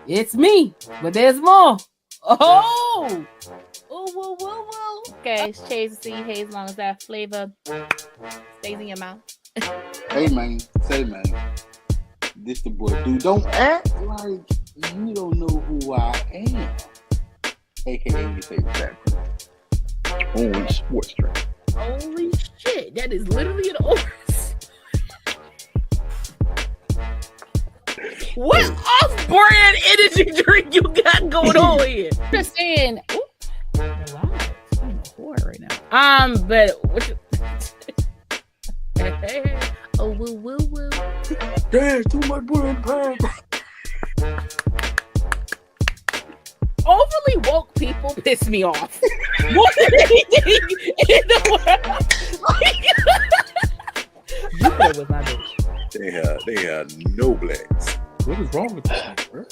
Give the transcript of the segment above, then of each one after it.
It's me, but there's more. Oh, oh, whoa, whoa, whoa. Okay, it's Chayes to see Hayes, as long as that flavor stays in your mouth. Hey man, say man, this the boy. Dude, don't act like you don't know who I am. AKA your favorite rapper. Only sports track. Holy shit, that is literally an over. What off-brand energy drink you got going on here? Just saying. Ooh, wow, I'm a whore right now. But what? Oh, woo, woo, woo. There's too much butter in the pan. Overly woke people piss me off more than anything in the world. You know with my bitch. They have no blacks. What is wrong with this, bro?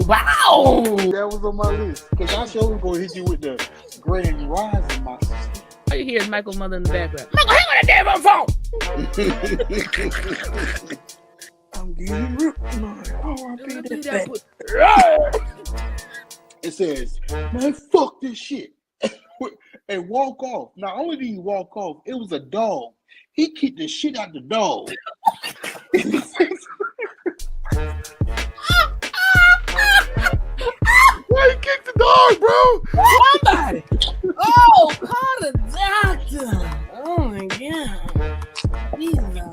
Wow! That was on my list. Because I sure was going to hit you with the grand rising, my sister. All you hear is Michael's mother in the background. Michael, hang on that damn phone! I'm getting ripped tonight. Oh, I beat that. It says, man, fuck this shit. And walk off. Not only did he walk off, it was a dog. He kicked the shit out the dog. Why you kicked the dog, bro? Somebody! Oh, call the doctor! Oh my god. Jesus.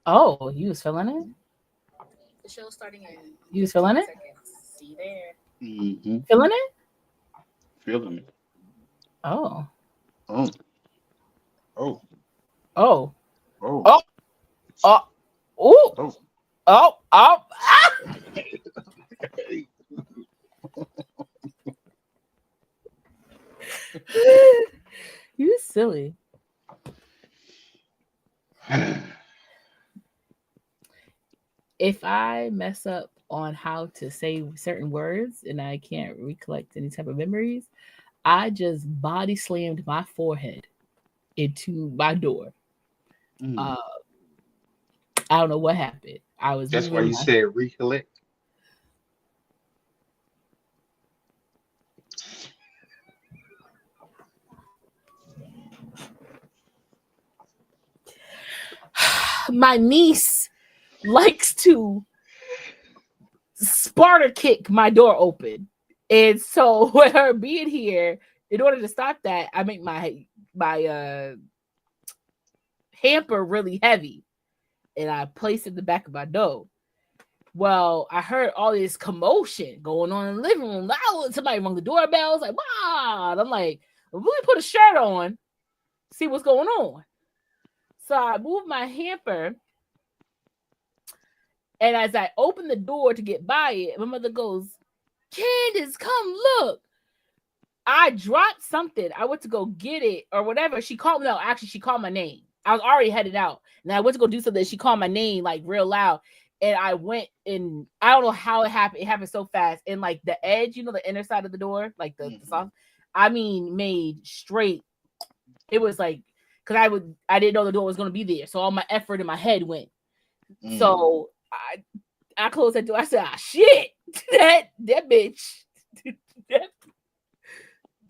Oh, you was feeling it? The show's starting in You was feeling it? seconds. See you there. Mm-hmm. Feeling it? Feeling it. Oh. Oh. Oh. Oh. Oh. Oh. Oh. Oh. Oh. Oh. Oh. Ah! You silly. If I mess up on how to say certain words and I can't recollect any type of memories, I just body slammed my forehead into my door. Mm. I don't know what happened. I was That's why moving you my said recollect. my niece likes to Sparta kick my door open. And so with her being here, in order to stop that, I make my hamper really heavy and I place it in the back of my door. Well, I heard all this commotion going on in the living room. Loud, somebody rung the doorbell. I was like, wow. I'm like, let me put a shirt on, see what's going on. So I moved my hamper. And as I open the door to get by it, my mother goes, Candace, come look. I dropped something. I went to go get it or whatever. She called me. No, actually, she called my name. I was already headed out. And I went to go do something. She called my name like real loud. And I went and I don't know how it happened. It happened so fast. And like the edge, you know, the inner side of the door, like the soft, I mean, made straight. It was like, because I didn't know the door was going to be there. So all my effort in my head went. So I closed that door. I said, shit, that bitch.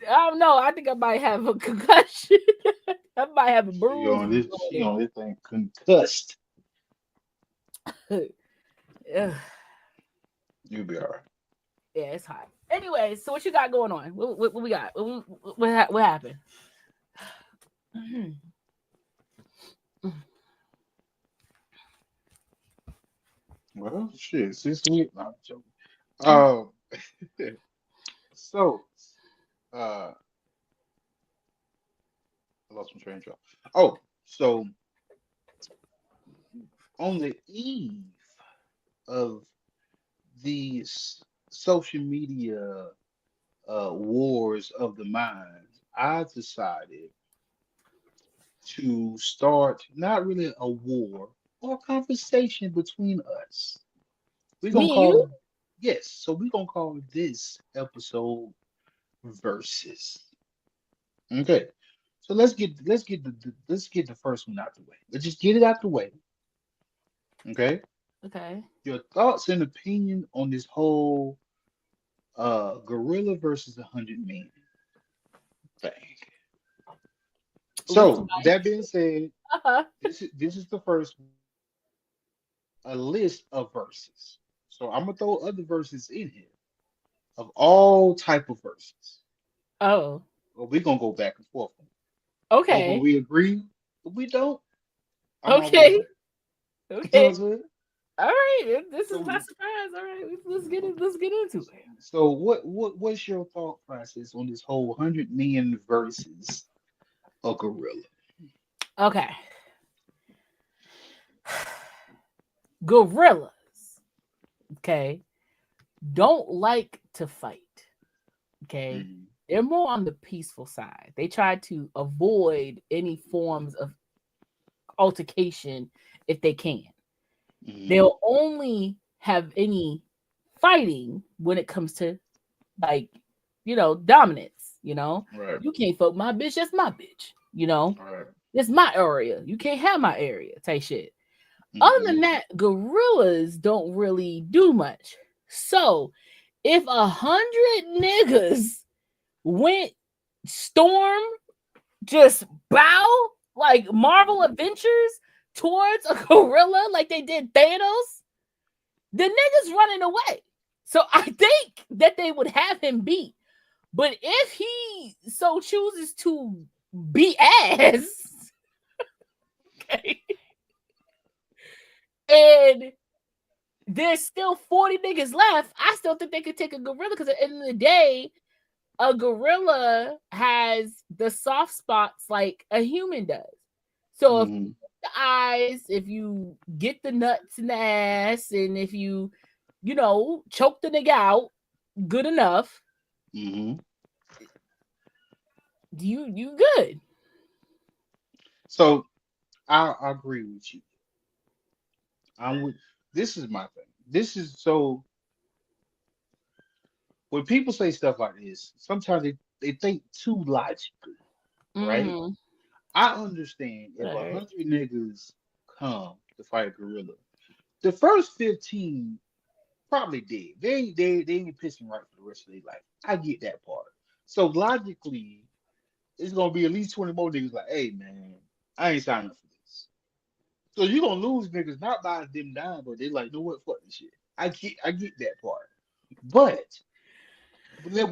I don't know. I think I might have a concussion. I might have a bruise. She on this thing concussed. Yeah. You'll be all right. Yeah, it's hot. Anyway, so what you got going on? What we got? What happened? Well, shit, 6 weeks. No, I'm joking. So, I lost my train of thought. Oh, so on the eve of these social media wars of the mind, I decided to start not really a war or a conversation between us. We're gonna Me and you? call yes, so we're gonna call this episode versus. Okay. So let's get the first one out the way. Let's just get it out the way. Okay. Okay. Your thoughts and opinion on this whole gorilla versus 100 men thing. With So with that being said, my this is the first one, a list of verses. So I'm gonna throw other verses in here of all type of verses. oh, Well, we're gonna go back and forth. Over okay. we agree, if we don't, I'm all with Okay. it. You know what Okay. I'm saying? All right. This is my So surprise. All right. Let's get it. Let's get into it. so what's your thought process on this whole 100 men versus a gorilla? Okay. Gorillas. Okay. Don't like to fight. Okay. Mm, They're more on the peaceful side. They try to avoid any forms of altercation if they can. mm, They'll only have any fighting when it comes to like, dominance. right, You can't fuck my bitch, that's my bitch. right. It's my area. You can't have my area type shit. Other Mm-hmm, than that, gorillas don't really do much. So if 100 niggas went storm, just bow like Marvel Adventures towards a gorilla like they did Thanos, the niggas running away. So I think that they would have him beat. But if he so chooses to beat ass, okay, and there's still 40 niggas left, I still think they could take a gorilla because at the end of the day, a gorilla has the soft spots like a human does. So if mm-hmm, the eyes, if you get the nuts in the ass, and if you, choke the nigga out good enough, mm-hmm. you good. So I agree with you. I'm with this is my thing. This is so when people say stuff like this, sometimes they think too logically, right? Mm-hmm. I understand if a Right. hundred niggas come to fight a gorilla, the first 15 probably dead. They ain't pissing right for the rest of their life. I get that part. So logically, it's gonna be at least 20 more niggas like, hey man, I ain't signing up for this. So you're gonna lose niggas not by them dying, but they like, know what, fuck this shit. I get that part. But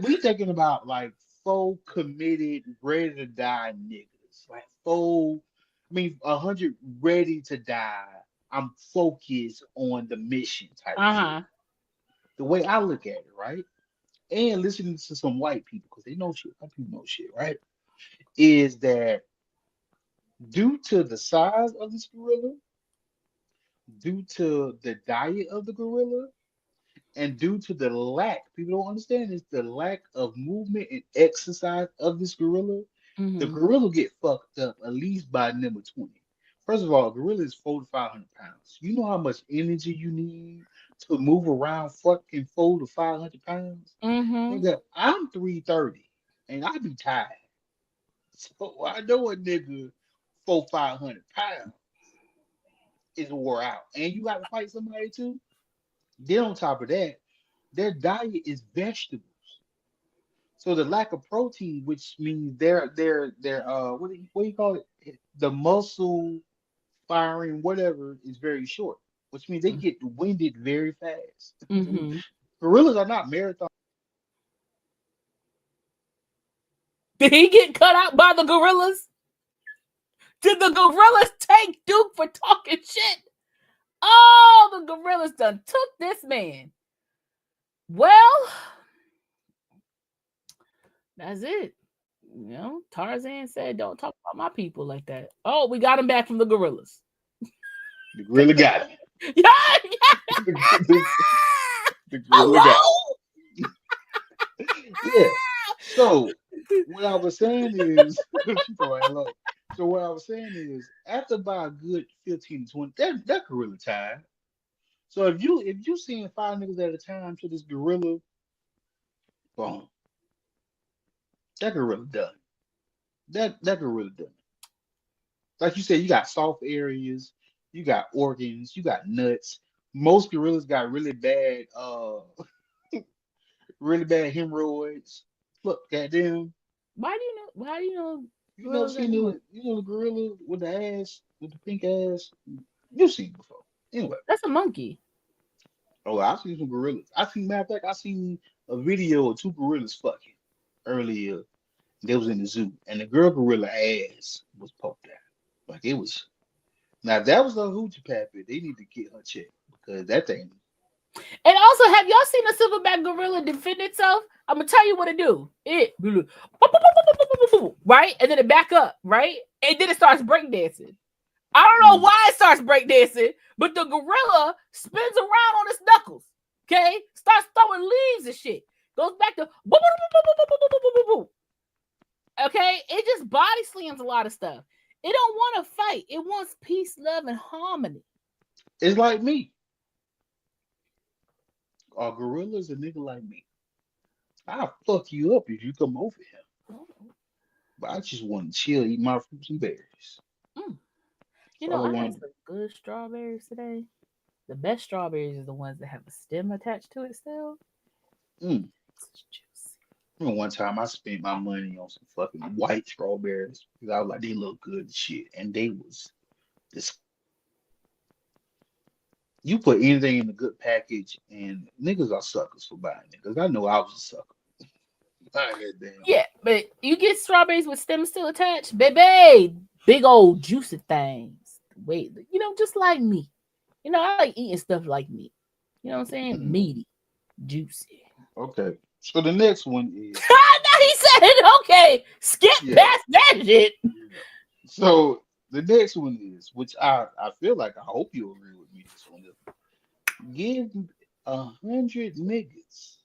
we thinking about like full committed, ready to die niggas. Like full, I mean, 100 ready to die. I'm focused on the mission type shit. Uh-huh. The way I look at it, right? And listening to some white people, because they know shit, white people know shit, right? Is that due to the size of this gorilla, due to the diet of the gorilla, and due to the lack, people don't understand is the lack of movement and exercise of this gorilla, the Mm-hmm. gorilla get fucked up at least by number 20. First of all, a gorilla is 4 to 500 pounds. You know how much energy you need to move around fucking 4 to 500 pounds? Mm-hmm. Nigga, I'm 330 and I be tired. So I know a nigga 400, 500 pounds is wore out. And you got to fight somebody too. Then on top of that, their diet is vegetables. So the lack of protein, which means their what do you call it? The muscle firing, whatever, is very short, which means they get winded very fast. Mm-hmm. Gorillas are not marathon. Did he get cut out by the gorillas? Did the gorillas take Duke for talking shit? Oh, the gorillas done took this man. Well, that's it. Tarzan said, don't talk about my people like that. Oh, we got him back from the gorillas. The gorilla got it. Yeah, the, the gorilla got hello. it. Yeah. So what I was saying is, she probably hello. So what I was saying is, after about a good 15 to 20, that gorilla tired. So if you seeing five niggas at a time to this gorilla, boom, that gorilla done. That gorilla done. Like you said, you got soft areas, you got organs, you got nuts. Most gorillas got really bad hemorrhoids. Look, goddamn, Why do you know? Why do you know? you never Gorillas seen anymore? the gorilla with the ass, with the pink ass. You've seen it before. Anyway, That's a monkey. oh, I've seen some gorillas. Matter of fact, I seen a video of two gorillas fucking earlier. They was in the zoo, and the girl gorilla ass was poked out. Like it was. Now if that was a hoochie pappy, they need to get her checked because that thing. And also, have y'all seen a silverback gorilla defend itself? I'm gonna tell you what it do. It right, and then it back up, right, and then it starts breakdancing. I don't know why it starts breakdancing, but the gorilla spins around on its knuckles. Okay, starts throwing leaves and shit. Goes back to okay. It just body slams a lot of stuff. It don't want to fight. It wants peace, love, and harmony. It's like me. A gorilla's a nigga like me. I'll fuck you up if you come over here. But I just want to chill, eat my fruits and berries. Mm. You That's know, all I I had want. some good strawberries today. The best strawberries are the ones that have a stem attached to it still. Mm. It's juicy. Remember one time I spent my money on some fucking white strawberries because I was like, they look good as shit. And they was this. You put anything in a good package, and niggas are suckers for buying it. Because I know I was a sucker. Buying that damn. Yeah, but you get strawberries with stems still attached, baby. Big old juicy things. Wait, you know, just like me. You know, I like eating stuff like meat. You know what I'm saying? Mhm. Meaty, juicy. Okay. So the next one is Now he said it. Okay, skip yeah. past that shit. So the next one is, which I feel like I hope you agree with me. This one is give 100 niggas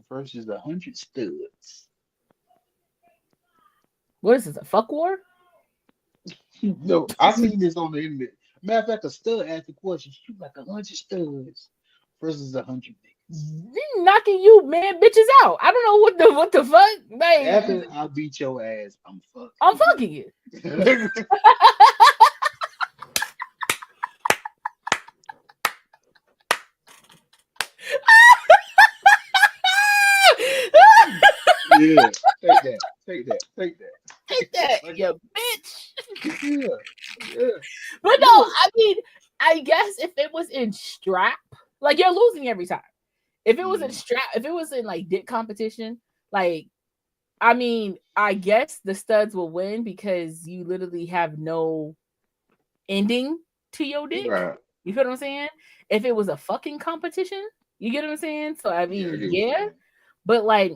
versus 100 studs. What is this? A fuck war? No, I seen this on the internet. Matter of fact, a stud asked the question: "You like 100 studs versus 100 niggas?" Knocking you man bitches out. I don't know what the fuck. Like After I beat your ass, I'm I'm fucking you. fucking. Yeah, take that. Take that, Like, you bitch. yeah, yeah. But no, Yeah. I mean, I guess if it was in strap, like you're losing every time. If it was in Mm. strap, if it was in like dick competition, like I mean, I guess the studs will win because you literally have no ending to your dick. Right. You feel what I'm saying? If it was a fucking competition, you get what I'm saying? So I Yeah, I mean, get what you're yeah, saying. but like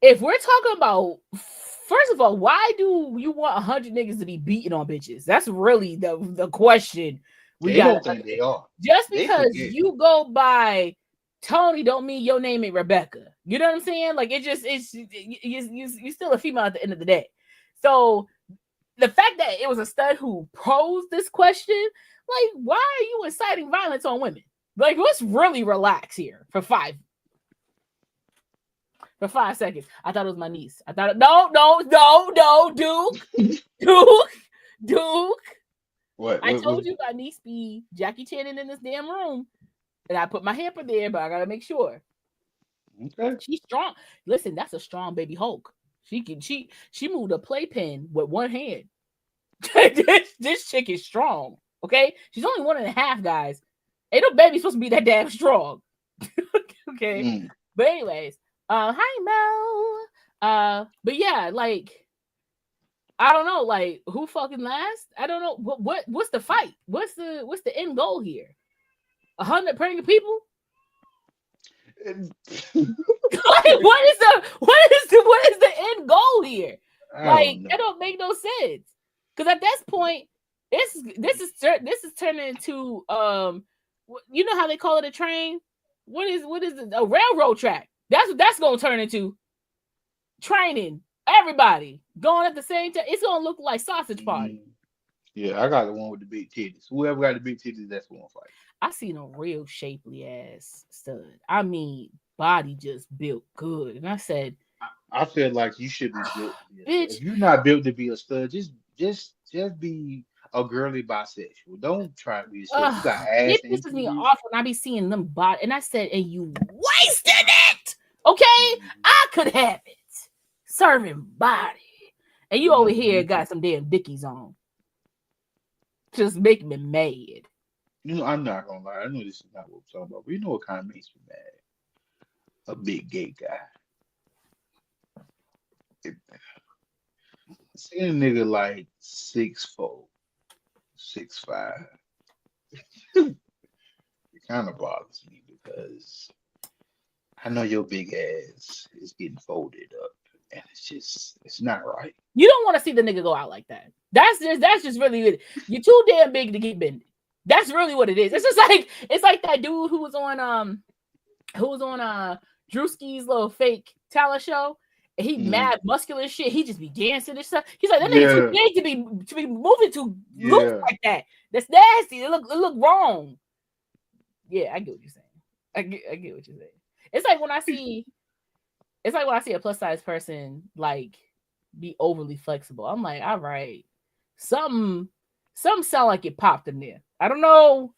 if we're talking about first of all, why do you want 100 niggas to be beating on bitches? That's really the question we They got. don't think they are. Just They because forget. you go by Tony don't mean your name ain't Rebecca. You know what I'm saying? Like it's you still a female at the end of the day. So the fact that it was a stud who posed this question, like why are you inciting violence on women? Like let's really relax here for 5 seconds. I thought it was my niece. I thought no, Duke. What? I What? told you my niece be Jackie Channing in this damn room. And I put my hand up there, but I gotta make sure. Okay. She's strong. Listen, that's a strong baby Hulk. She moved a playpen with one hand. this chick is strong. Okay? She's only 1.5, guys. Ain't no baby supposed to be that damn strong. Okay. Mm. But anyways, hi Mel. But yeah, like I don't know, like who fucking last? I don't know. What's the fight? What's the end goal here? 100 pregnant people? Like what is the end goal here? I Like don't that know. don't make no sense. Because at this point, This is turning into you know how they call it a train? What is it? A railroad track. That's what that's gonna turn into. Training everybody going at the same time. It's gonna look like sausage party. Mm. Yeah, I got the one with the big titties. Whoever got the big titties, that's the one fight. I seen a real shapely ass stud. I mean, body just built good, and I said, I feel like you should be built to be a stud. "Bitch, If you're not built to be a stud, just be a girly bisexual. Don't try to be a stud. You got ass it and pisses me titties. off when I be seeing them body." And I said, "And you wasted it, okay? I could have it, serving body, and you over here Mhm. got some damn dickies on, just making me mad." You know, I'm not gonna lie. I know this is not what we're talking about, but you know what kind of makes me mad? A big gay guy. It, seeing a nigga like 6'4", 6'5", it kind of bothers me because I know your big ass is getting folded up, and it's not right. You don't want to see the nigga go out like that. That's just really it. You're too damn big to get bended. That's really what it is. It's just like it's like that dude who was on Drewski's little fake talent show. And he Mm. mad muscular as shit. He just be dancing and stuff. He's like that nigga too Yeah, big to be moving to look yeah. like that. That's nasty. It look wrong. Yeah, I get what you're saying. I get what you're saying. It's like when I see a plus size person like be overly flexible. I'm like, all right, something sound like it popped in there. I don't know.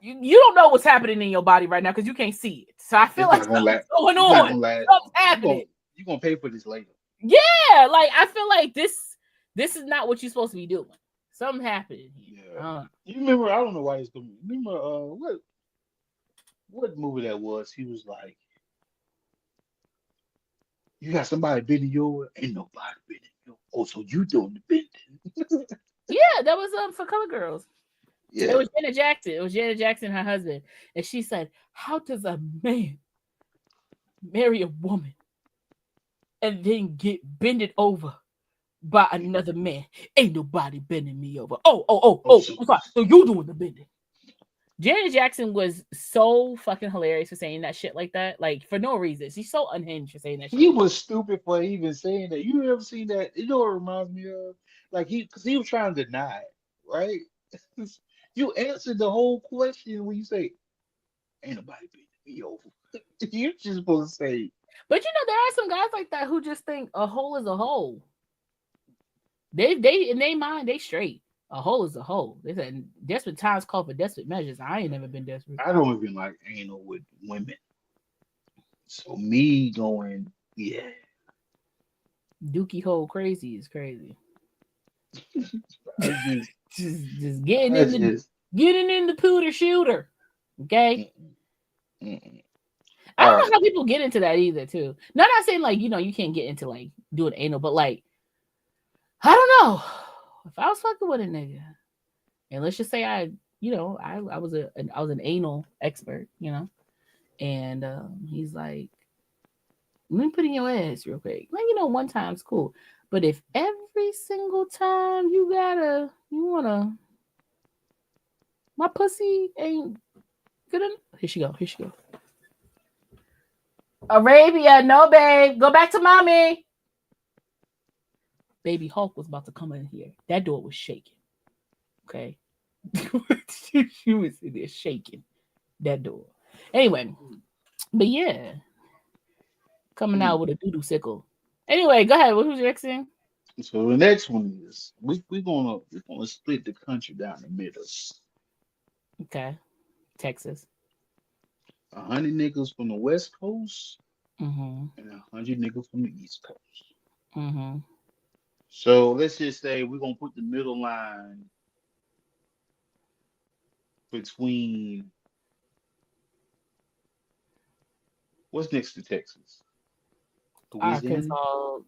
You don't know what's happening in your body right now because you can't see it. So I feel It's like not gonna something's last. going It's not on. gonna last Something's long. happening. You gonna pay for this later. Yeah, like I feel like this is not what you're supposed to be doing. Something happening here. Yeah. You remember? I don't know why it's coming. Remember? What movie that was? He was like, "You got somebody bending you over? Ain't nobody bending you. Oh, so you doing the bending?" Yeah, that was for Color Girls. It Yeah. was Janet Jackson. It was Janet Jackson, her husband, and she said, "How does a man marry a woman and then get bended over by another man? Ain't nobody bending me over. Oh, so I'm sorry. So you doing the bending?" Janet Jackson was so fucking hilarious for saying that shit like that, like for no reason. She's so unhinged for saying that shit. he was stupid for even saying that. You ever seen that? You know what it reminds me of? Like because he was trying to deny it, right? You answered the whole question when you say, "Ain't nobody bending me over." You just supposed to say, But you know, there are some guys like that who just think a hole is a hole. They in their mind they straight. A hole is a hole. They said desperate times call for desperate measures. I ain't never been desperate. "I don't even like anal with women." So me going, yeah, Dookie hole crazy is crazy. I just, Just I just, getting in the pooter shooter. Okay. mm-mm, mm-mm. I All don't know right. how people get into that either, too. Not saying like, you can't get into like doing anal, but like, I don't know. If I was fucking with a nigga, and let's just say I was an anal expert, and he's like, let me put in your ass real quick. Like, one time's cool. But if every single time you wanna, my pussy ain't good enough. Here she go. Here she go. Arabia, no, babe. Go back to mommy. Baby Hulk was about to come in here. That door was shaking. Okay. She was in there shaking that door. Anyway, but yeah, coming Mm. out with a doodoo sickle. Anyway, go ahead. Who's your next thing? So the next one is we're gonna split the country down the middle. Okay. Texas. 100 niggas from the West Coast Mm-hmm. and 100 niggas from the East Coast. Mm-hmm. So let's just say we're gonna put the middle line between what's next to Texas? Louisiana? Arkansas.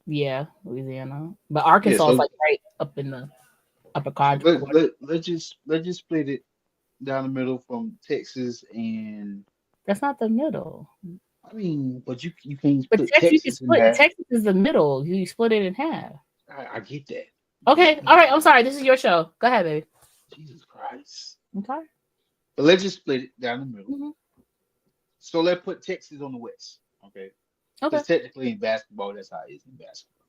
Yeah, Louisiana. But Yeah, Arkansas is so like right up in the upper so quadrant. let's just split it down the middle from Texas and That's not the middle. I mean, but you can But put Texas, you can Texas in split. half. Texas is the middle. You split it in half. I get that. Okay, all right. I'm sorry. This is your show. Go ahead, baby. Jesus Christ. Okay. But let's just split it down the middle. Hmm. So let's put Texas on the West. Okay. Okay. Because technically in basketball, that's how it is in basketball.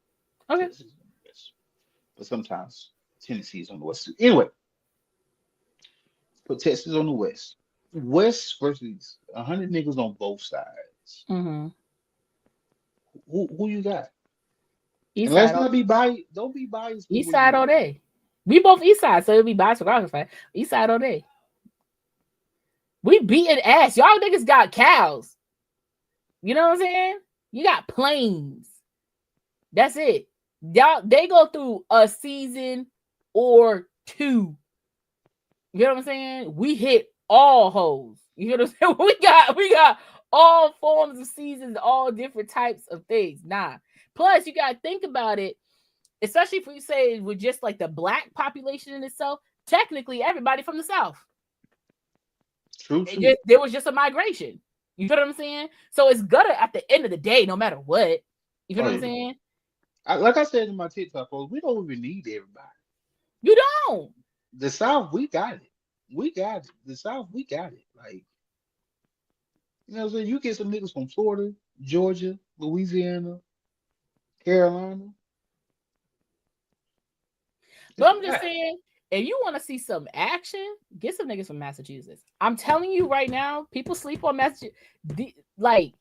Okay. Texas is on the West. But sometimes Tennessee is on the West too. Anyway, put Texas on the West. West versus 100 niggas on both sides. Mm-hmm. Who you got? And East let's side all not be biased. Don't be biased with East where you side all live. day. We both East side, so it'll be biased regardless. Right? East side all day. We beating ass. Y'all niggas got cows. You know what I'm saying? You got planes. That's it. Y'all they go through a season or two. You know what I'm saying? We hit all holes. You know what I'm saying? We got all forms of seasons, all different types of things. Nah. Plus, you gotta think about it, especially if we say with just like the black population in itself. Technically, everybody from the South. True, true. There was just a migration. You feel what I'm saying? So it's gonna at the end of the day, no matter what. You feel Oh what I'm yeah. saying? Like I said in my TikTok post, we don't even need everybody. You don't. The South, we got it. We got it. The South, we got it. Like, you know what I'm saying? You get some niggas from Florida, Georgia, Louisiana, Carolina. But Just I'm just ah, saying, if you want to see some action, get some niggas from Massachusetts. I'm telling you right now, people sleep on Massachusetts. Like,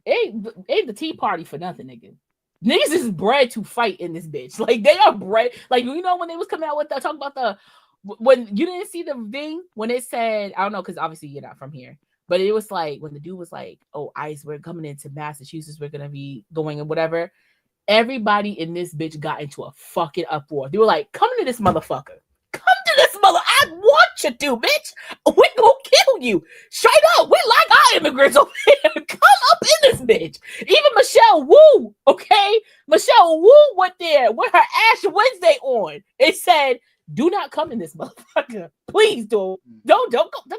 ain't the Tea Party for nothing, nigga. Niggas is bred to fight in this bitch. Like they are bred. Like you know when they was coming out with the talk about the when you didn't see the thing when it said I don't know because obviously you're not from here, but it was like when the dude was like, "Oh, ICE, we're coming into Massachusetts. We're gonna be going and whatever." Everybody in this bitch got into a fucking uproar. They were like, "Come to this motherfucker. Come to this mother. I want you to, bitch. We gonna kill you. Straight up. We like our immigrants over here. Come up in this bitch." Even Michelle Wu, okay? Michelle Wu went there with her Ash Wednesday on. It said, "Do not come in this motherfucker. Please don't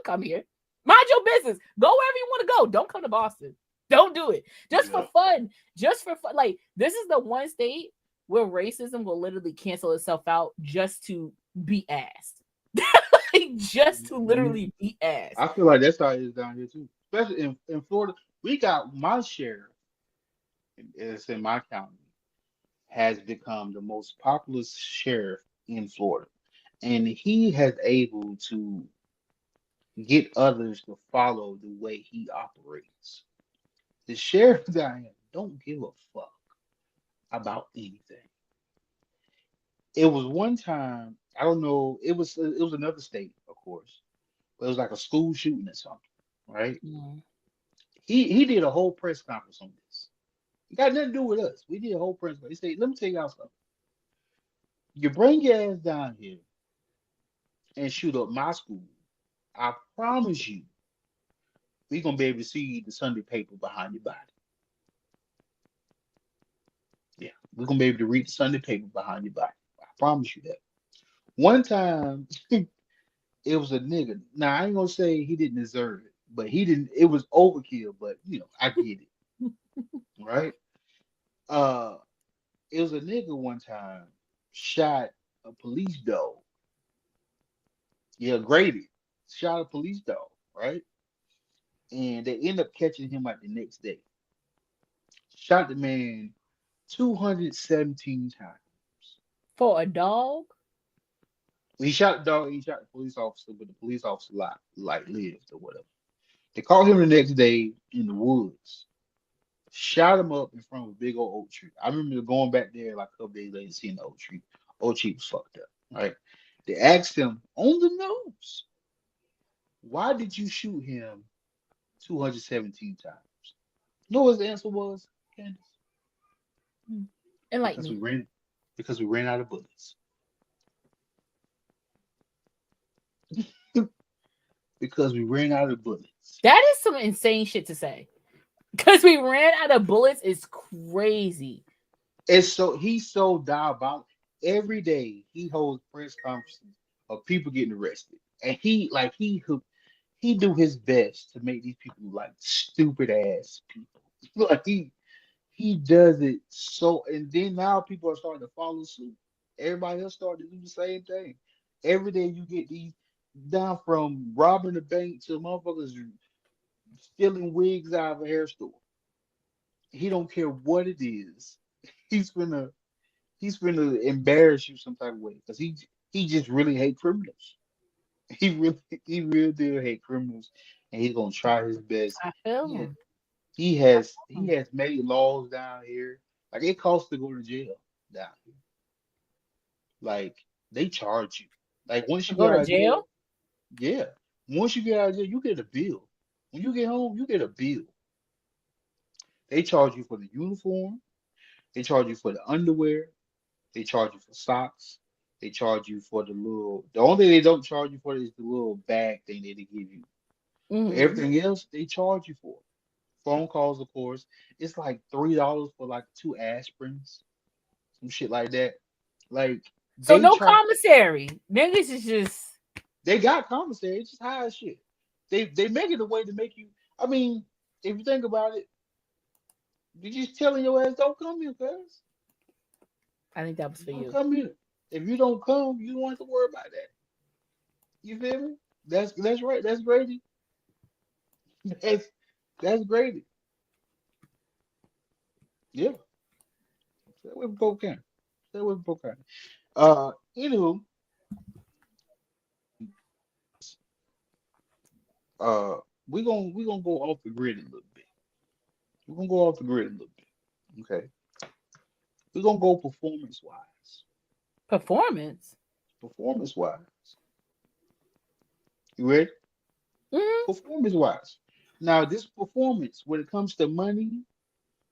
come here. Mind your business. Go wherever you want to go. Don't come to Boston. Don't do it. Just for yeah. fun. Just for fun. Like, this is the one state where racism will literally cancel itself out just to be asked. Like, just to Mhm. literally be asked. I feel like that's how it is down here too. Especially in Florida. We got my sheriff, it's in my county, has become the most popular sheriff in Florida. And he has able to get others to follow the way he operates. The sheriff down here don't give a fuck about anything. It was one time, I don't know, it was another state, of course, but it was like a school shooting or something, right? Mm. He did a whole press conference on this. It got nothing to do with us. We did a whole press conference. He said, "Let me tell y'all something. You bring your ass down here and shoot up my school. I promise you, we're gonna be able to see the Sunday paper behind your body. Yeah, we're gonna be able to read the Sunday paper behind your body. I promise you that." One time, it was a nigga. Now I ain't gonna say he didn't deserve it, but he didn't. It was overkill, but I get it, right? Uh, it was a nigga one time shot a police dog. Yeah, Grady shot a police dog, right? And they end up catching him like the next day. Shot the man 217 times. For a dog? He shot the dog. He shot the police officer, but the police officer like lived or whatever. They called him the next day in the woods. Shot him up in front of a big old oak tree. I remember going back there like a couple days later, seeing the oak tree. Oak tree was fucked up, right? They asked him on the nose, "Why did you shoot him 217 times?" You know what his answer was, Candace? Mm. Enlighten Because we me. ran, because we ran out of bullets. Because we ran out of bullets. That is some insane shit to say. Because we ran out of bullets is crazy. He's so diabolical. Every day he holds press conferences of people getting arrested, and he do his best to make these people look like stupid ass people. Like he does it so, and then now people are starting to follow suit. Everybody else started to do the same thing. Every day you get these down from robbing the bank to motherfuckers stealing wigs out of a hair store. He don't care what it is. He's gonna he's gonna embarrass you some type of way because he just really hate criminals. He really do hate criminals, and he's gonna try his best. I feel He him. he has he has made laws down here. Like it costs to go to jail down here. Like they charge you. Like once To you go get to out of jail, jail? yeah. Once you get out of jail, you get a bill. When you get home, you get a bill. They charge you for the uniform. They charge you for the underwear. They charge you for socks. They charge you for the little. The only thing they don't charge you for is the little bag thing that they give you. But Mm-hmm. everything else they charge you for. Phone calls, of course. It's like $3 for like two aspirins, some shit like that. Like So they no try. commissary. Niggas is just They got commissary. It's just high as shit. They make it a way to make you. I mean, if you think about it, you just telling your ass don't come here, cuz. I think that was for Don't you. come here. If you don't come, you don't have to worry about that. You feel me? That's right. That's Grady. That's that's Grady. Yeah. Stay with cocaine. Stay with cocaine. Anywho, uh, we gonna go off the grid a little bit. We're gonna go off the grid a little bit. Okay. We're gonna go performance wise. Performance. Performance wise. You ready? Mm-hmm. Performance wise. Now, this performance, when it comes to money,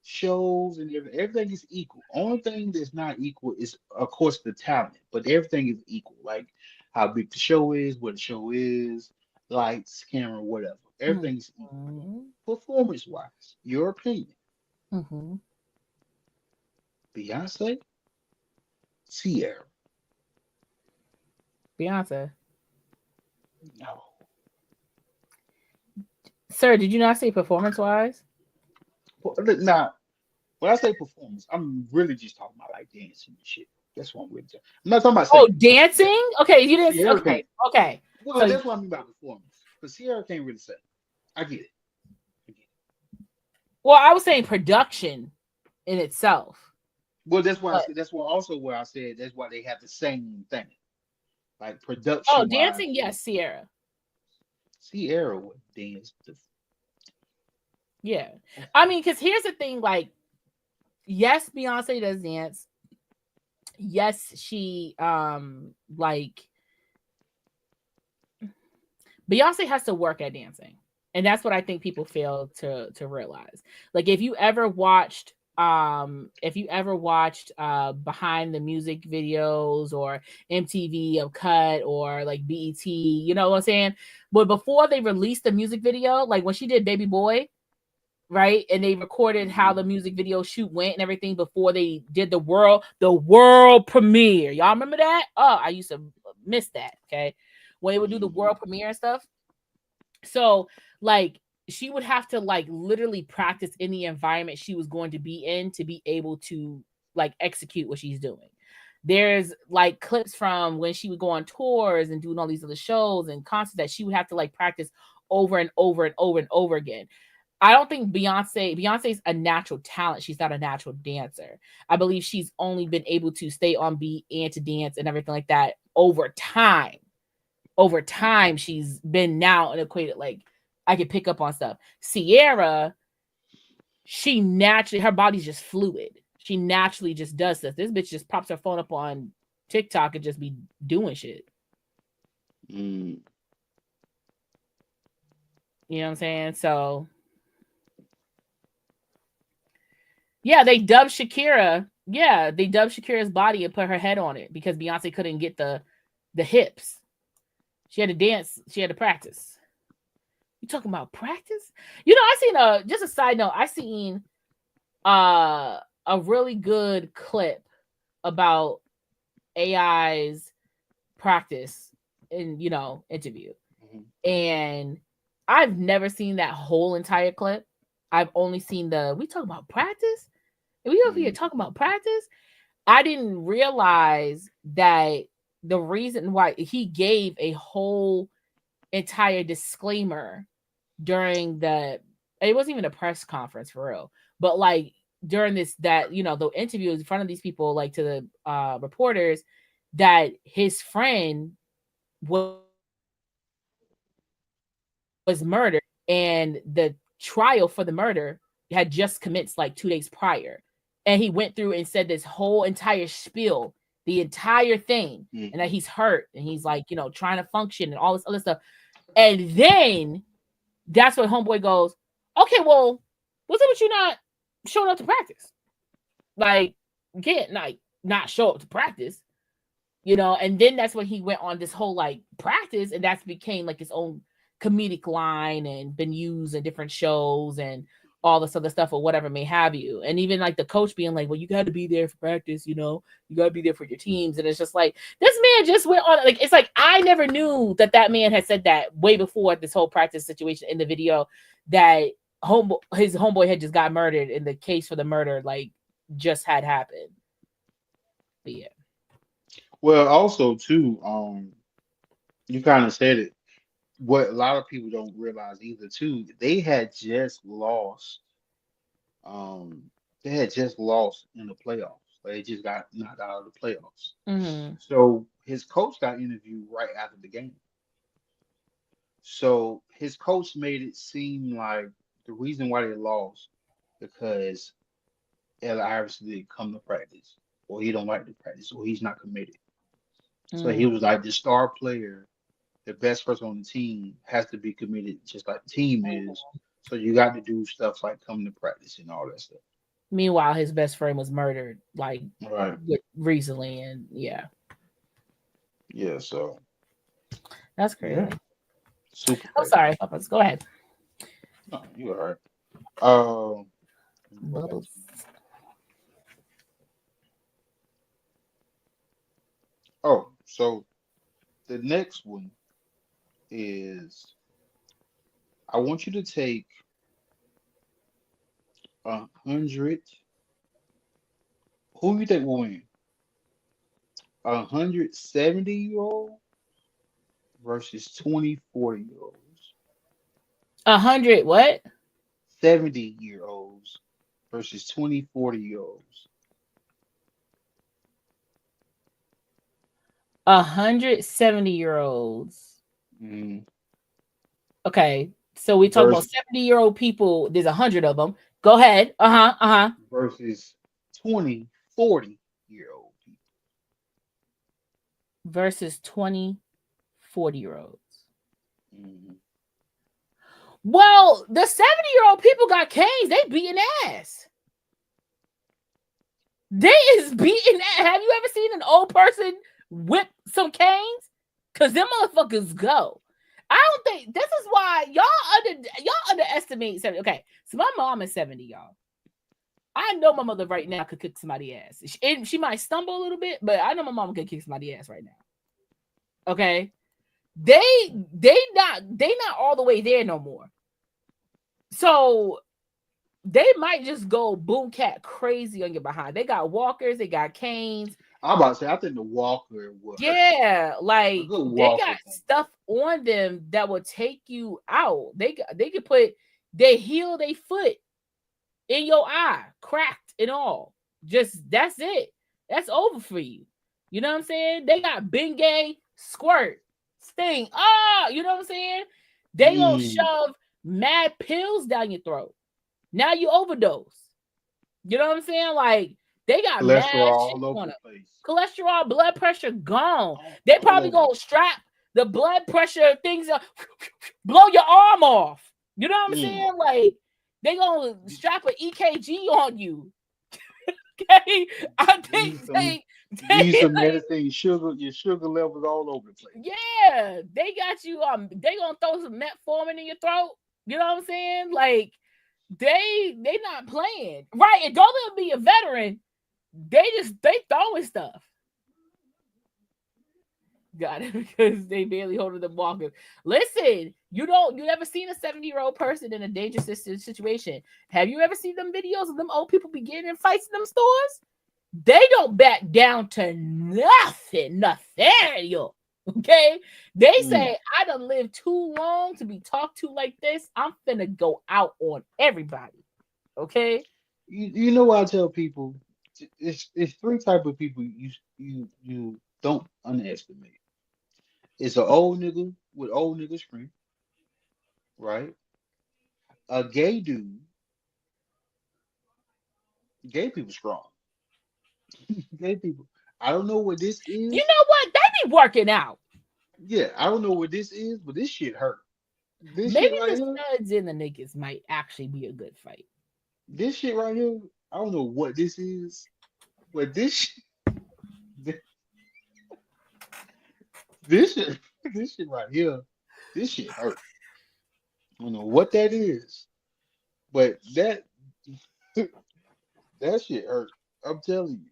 shows, and everything is equal. Only thing that's not equal is, of course, the talent, but everything is equal. Like how big the show is, what the show is, lights, camera, whatever. Everything is equal. Mm-hmm. Performance wise, your opinion. Mm-hmm. Beyonce, Sierra. Beyonce. No. Sir, did you not say performance wise? Look, now, when I say performance, I'm really just talking about like dancing and shit. That's what I'm really talking. I'm not talking about Oh, singing. dancing? Okay, you didn't. Sierra Okay, can't. okay. Well, So, that's what I mean by performance. Because Sierra can't really sing. I get it. I get it. well, I was saying production in itself. Well, that's why I But said that's what also where I said that's why they have the same thing. Like oh, production wise, dancing, yes, Sierra. Sierra would dance Yeah. I mean, because here's the thing, like, yes, Beyonce does dance. Yes, she like Beyonce has to work at dancing. And that's what I think people fail to realize. Like if you ever watched behind the music videos or MTV of Cut or like BET, you know what I'm saying? But before they released the music video, like when she did Baby Boy, right? And they recorded how the music video shoot went and everything before they did the world premiere. Y'all remember that? Oh, I used to miss that. Okay. When they would do the world premiere and stuff. So like she would have to like literally practice in the environment she was going to be in to be able to like execute what she's doing. There's like clips from when she would go on tours and doing all these other shows and concerts that she would have to like practice over and over and over and over again. I don't think Beyonce's a natural talent. She's not a natural dancer. I believe she's only been able to stay on beat and to dance and everything like that over time. Over time, she's been now and equated like I can pick up on stuff. Sierra, she naturally, her body's just fluid. She naturally just does this. This bitch just pops her phone up on TikTok and just be doing shit. Mm. You know what I'm saying? So yeah, they dubbed Shakira. Yeah, they dubbed Shakira's body and put her head on it because Beyonce couldn't get the hips. She had to dance. She had to practice. You talking about practice? You know, I seen just a side note. I seen a really good clip about AI's practice in interview, and I've never seen that whole entire clip. I've only seen we talking about practice. And we over here talking about practice. I didn't realize that the reason why he gave a whole entire disclaimer during the, it wasn't even a press conference for real, but like during this, that, you know, the interviews in front of these people, like to the reporters, that his friend was murdered, and the trial for the murder had just commenced like 2 days prior. And he went through and said this whole entire spiel, the entire thing, and that he's hurt and he's like, you know, trying to function and all this other stuff. And then that's when homeboy goes, okay, well, what's up with you not showing up to practice? Like, you can't like not show up to practice, you know. And then that's when he went on this whole like practice, and that's became like his own comedic line and been used in different shows and all this other stuff or whatever may have you. And even like the coach being like, well, you got to be there for practice, you know, you got to be there for your teams. And it's just like, this man just went on, like, it's like, I never knew that that man had said that way before this whole practice situation in the video, that his homeboy had just got murdered, and the case for the murder like just had happened. But yeah. Well, also too, you kind of said it. What a lot of people don't realize either too, um they had just lost in the playoffs. They just got knocked out of the playoffs. Mm-hmm. So his coach got interviewed right after the game. So his coach made it seem like the reason why they lost because Ella Iverson didn't come to practice, or he don't like to practice, or he's not committed. So he was like the star player, the best person on the team has to be committed just like the team is. So you got to do stuff like coming to practice and all that stuff. Meanwhile, his best friend was murdered like Right. recently, and yeah, Yeah, so that's crazy. yeah. Super I'm crazy. sorry, Papas. Go ahead. No, you all right. Um what Bubbles. else? Oh, so the next one is I want you to take 100. Who you think will win? 170-year-old versus 40-year-olds. 100 what? 70-year-olds versus 40-year-olds. 170-year-olds. Mm, Okay, so we talk about versus 70-year-old people. There's 100 of them. Go ahead. versus 40-year-old people. Versus 20, 40-year-olds. Mm. Well, the 70-year-old people got canes. They beating ass. They is beating ass. Have you ever seen an old person whip some canes? Because them motherfuckers go. I don't think this is why y'all underestimate 70. Okay, so my mom is 70, y'all. I know my mother right now could kick somebody's ass. She might stumble a little bit, but I know my mom could kick somebody's ass right now. Okay, they not all the way there no more. So they might just go boom cat crazy on your behind. They got walkers, they got canes. I'm about to say, I think the Walker would hurt. Yeah, A like good they Walker got thing. stuff on them that will take you out. They could put their heel, their foot in your eye, cracked and all. Just that's it. That's over for you. You know what I'm saying? They got Bengay, squirt, sting. You know what I'm saying? They gonna Mm, shove mad pills down your throat. Now you overdose. You know what I'm saying? Like they got mad cholesterol shit all over on the them. place. Cholesterol, blood pressure gone. All, They all probably over. gonna strap the blood pressure things up, blow your arm off. You know what I'm Mm. saying? Like they gonna strap an EKG on you. Okay, I Give think you some, they give you some like, medicine, your sugar levels all over the place. yeah, they got you. They gonna throw some metformin in your throat. You know what I'm saying? Like they not playing, right? And don't let them be a veteran. They throwing stuff. Got it, because they barely holding them walkers. Listen, you never seen a 70-year-old person in a dangerous situation. Have you ever seen them videos of them old people be getting in fights in them stores? They don't back down to nothing, Nathaniel. Okay, they say I done lived too long to be talked to like this. I'm finna go out on everybody. Okay, You know what I tell people? It's three type of people you don't underestimate. It's an old nigga with old nigga strength, right? A gay dude. Gay people strong. Gay people. I don't know what this you is. know what? They be working out. Yeah, I don't know what this is, but this shit hurt. This Maybe shit right the here. studs and the niggas might actually be a good fight. This shit right here. I don't know what this is, but this, this shit, this shit right here. This shit hurt. I don't know what that is, but that shit hurt. I'm telling you.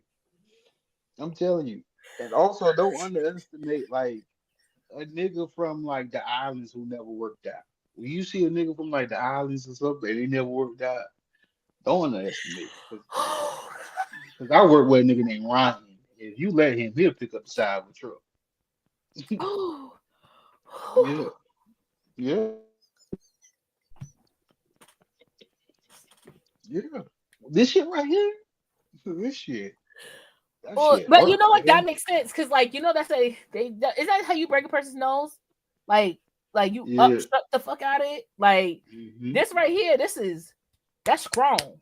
I'm telling you. And also, don't underestimate like a nigga from like the islands who never worked out. When you see a nigga from like the islands or something and he never worked out, don't underestimate. Because I work with a nigga named Ryan. If you let him, he'll pick up the side of a truck. Yeah, yeah, yeah. This shit right here, this shit, that Well, shit but you hurt, know what? That man. makes sense because, like, you know, that's is that how you break a person's nose? Like, you Yeah. obstruct the fuck out of it. Like Hmm. this right here, that's strong.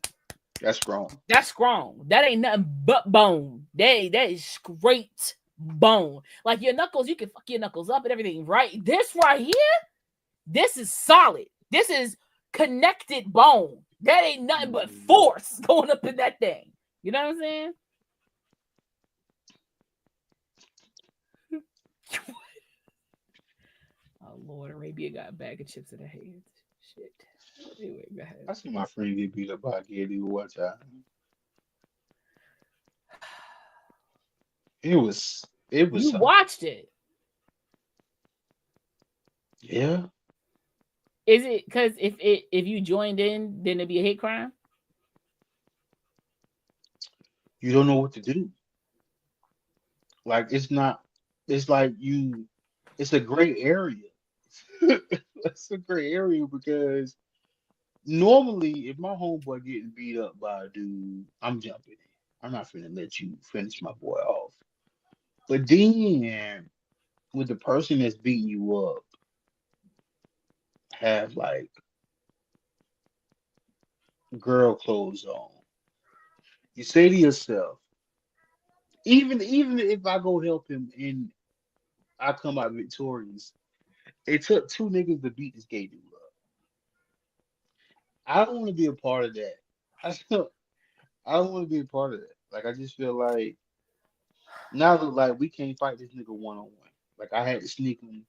That's strong. That's strong. That ain't nothing but bone. That is straight bone. Like your knuckles, you can fuck your knuckles up and everything, right? This right here, this is solid. This is connected bone. That ain't nothing but Mhm. force going up in that thing. You know what I'm saying? Oh Lord, Arabia got a bag of chips in her hands. Shit. Anyway, go ahead. I see my friend get beat up by a gay dude one time. It was You something. watched it. Yeah, Is it because if you joined in, then it'd be a hate crime? you don't know what to do. Like it's not. It's like It's a gray area. It's a gray area because normally, if my homeboy getting beat up by a dude, I'm jumping in. I'm not finna let you finish my boy off. But then, with the person that's beating you up, have like girl clothes on, you say to yourself, even if I go help him and I come out victorious, it took two niggas to beat this gay dude up. I don't want to be a part of that. I don't want to be a part of that. Like I just feel like now that like we can't fight this nigga one on one. Like I had to sneak him.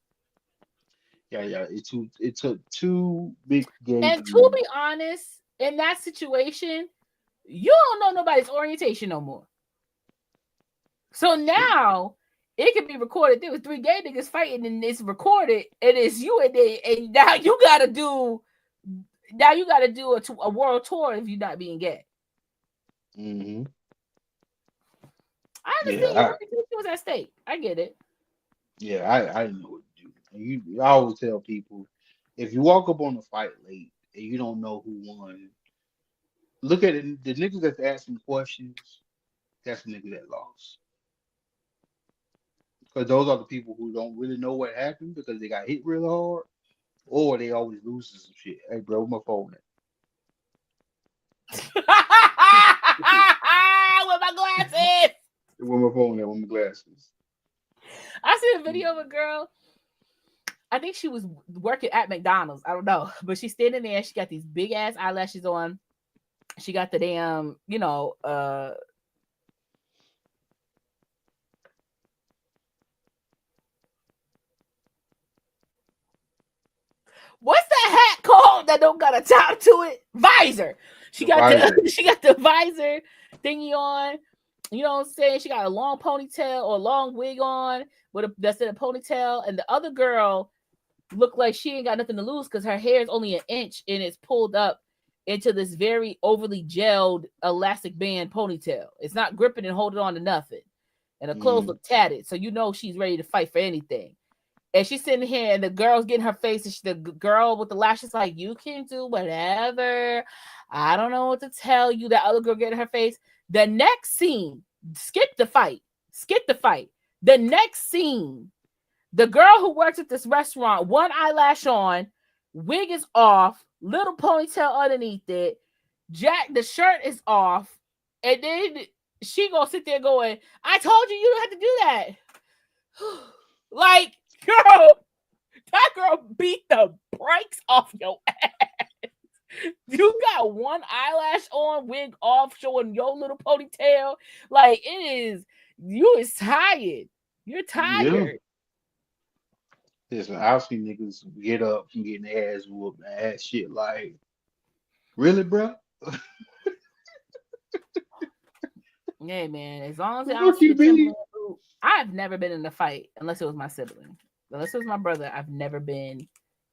Yeah, yeah. It took two big gay And to be dudes. honest, in that situation, you don't know nobody's orientation no more. So True. now it can be recorded. There was three gay niggas fighting, and it's recorded, and it's you and they, and now you gotta do a world tour if you're not being gay. Hmm. I Yeah, understand your orientation was at stake. I get it. I didn't know what to do. And I always tell people, if you walk up on a fight late and you don't know who won, look at it. The niggas that's asking questions, that's the nigga that lost. Because those are the people who don't really know what happened because they got hit real hard, or they always lose some shit. Hey, bro, where my phone at? With my glasses. Where my phone at? With my glasses? I see a video of a girl. I think she was working at McDonald's. I don't know, but she's standing there. She got these big ass eyelashes on. She got the damn, what's that hat called that don't got a top to it? Visor. She The got visor. the she got the visor thingy on. You know what I'm saying? She got a long ponytail or a long wig on that's in a ponytail, and the other girl looked like she ain't got nothing to lose because her hair is only an inch and it's pulled up into this very overly gelled elastic band ponytail. It's not gripping and holding on to nothing. And her clothes look tatted. So you know she's ready to fight for anything. And she's sitting here and the girl's getting her face. And the girl with the lashes like, you can do whatever. I don't know what to tell you. That other girl getting her face. The next scene, skip the fight. The next scene, the girl who works at this restaurant, one eyelash on, wig is off, little ponytail underneath it. The shirt is off. And then she gonna sit there going, I told you you don't have to do that. Like, girl, that girl beat the brakes off your ass. You got one eyelash on, wig off, showing your little ponytail. Like, you is tired. You're tired. Yeah. Listen, I've seen niggas get up from getting their ass whooped and ass shit like, really, bro? Yeah, man. As long as I What don't see you the Timberland mean? boot, I've never been in a fight unless it was my sibling. Unless it was my brother, I've never been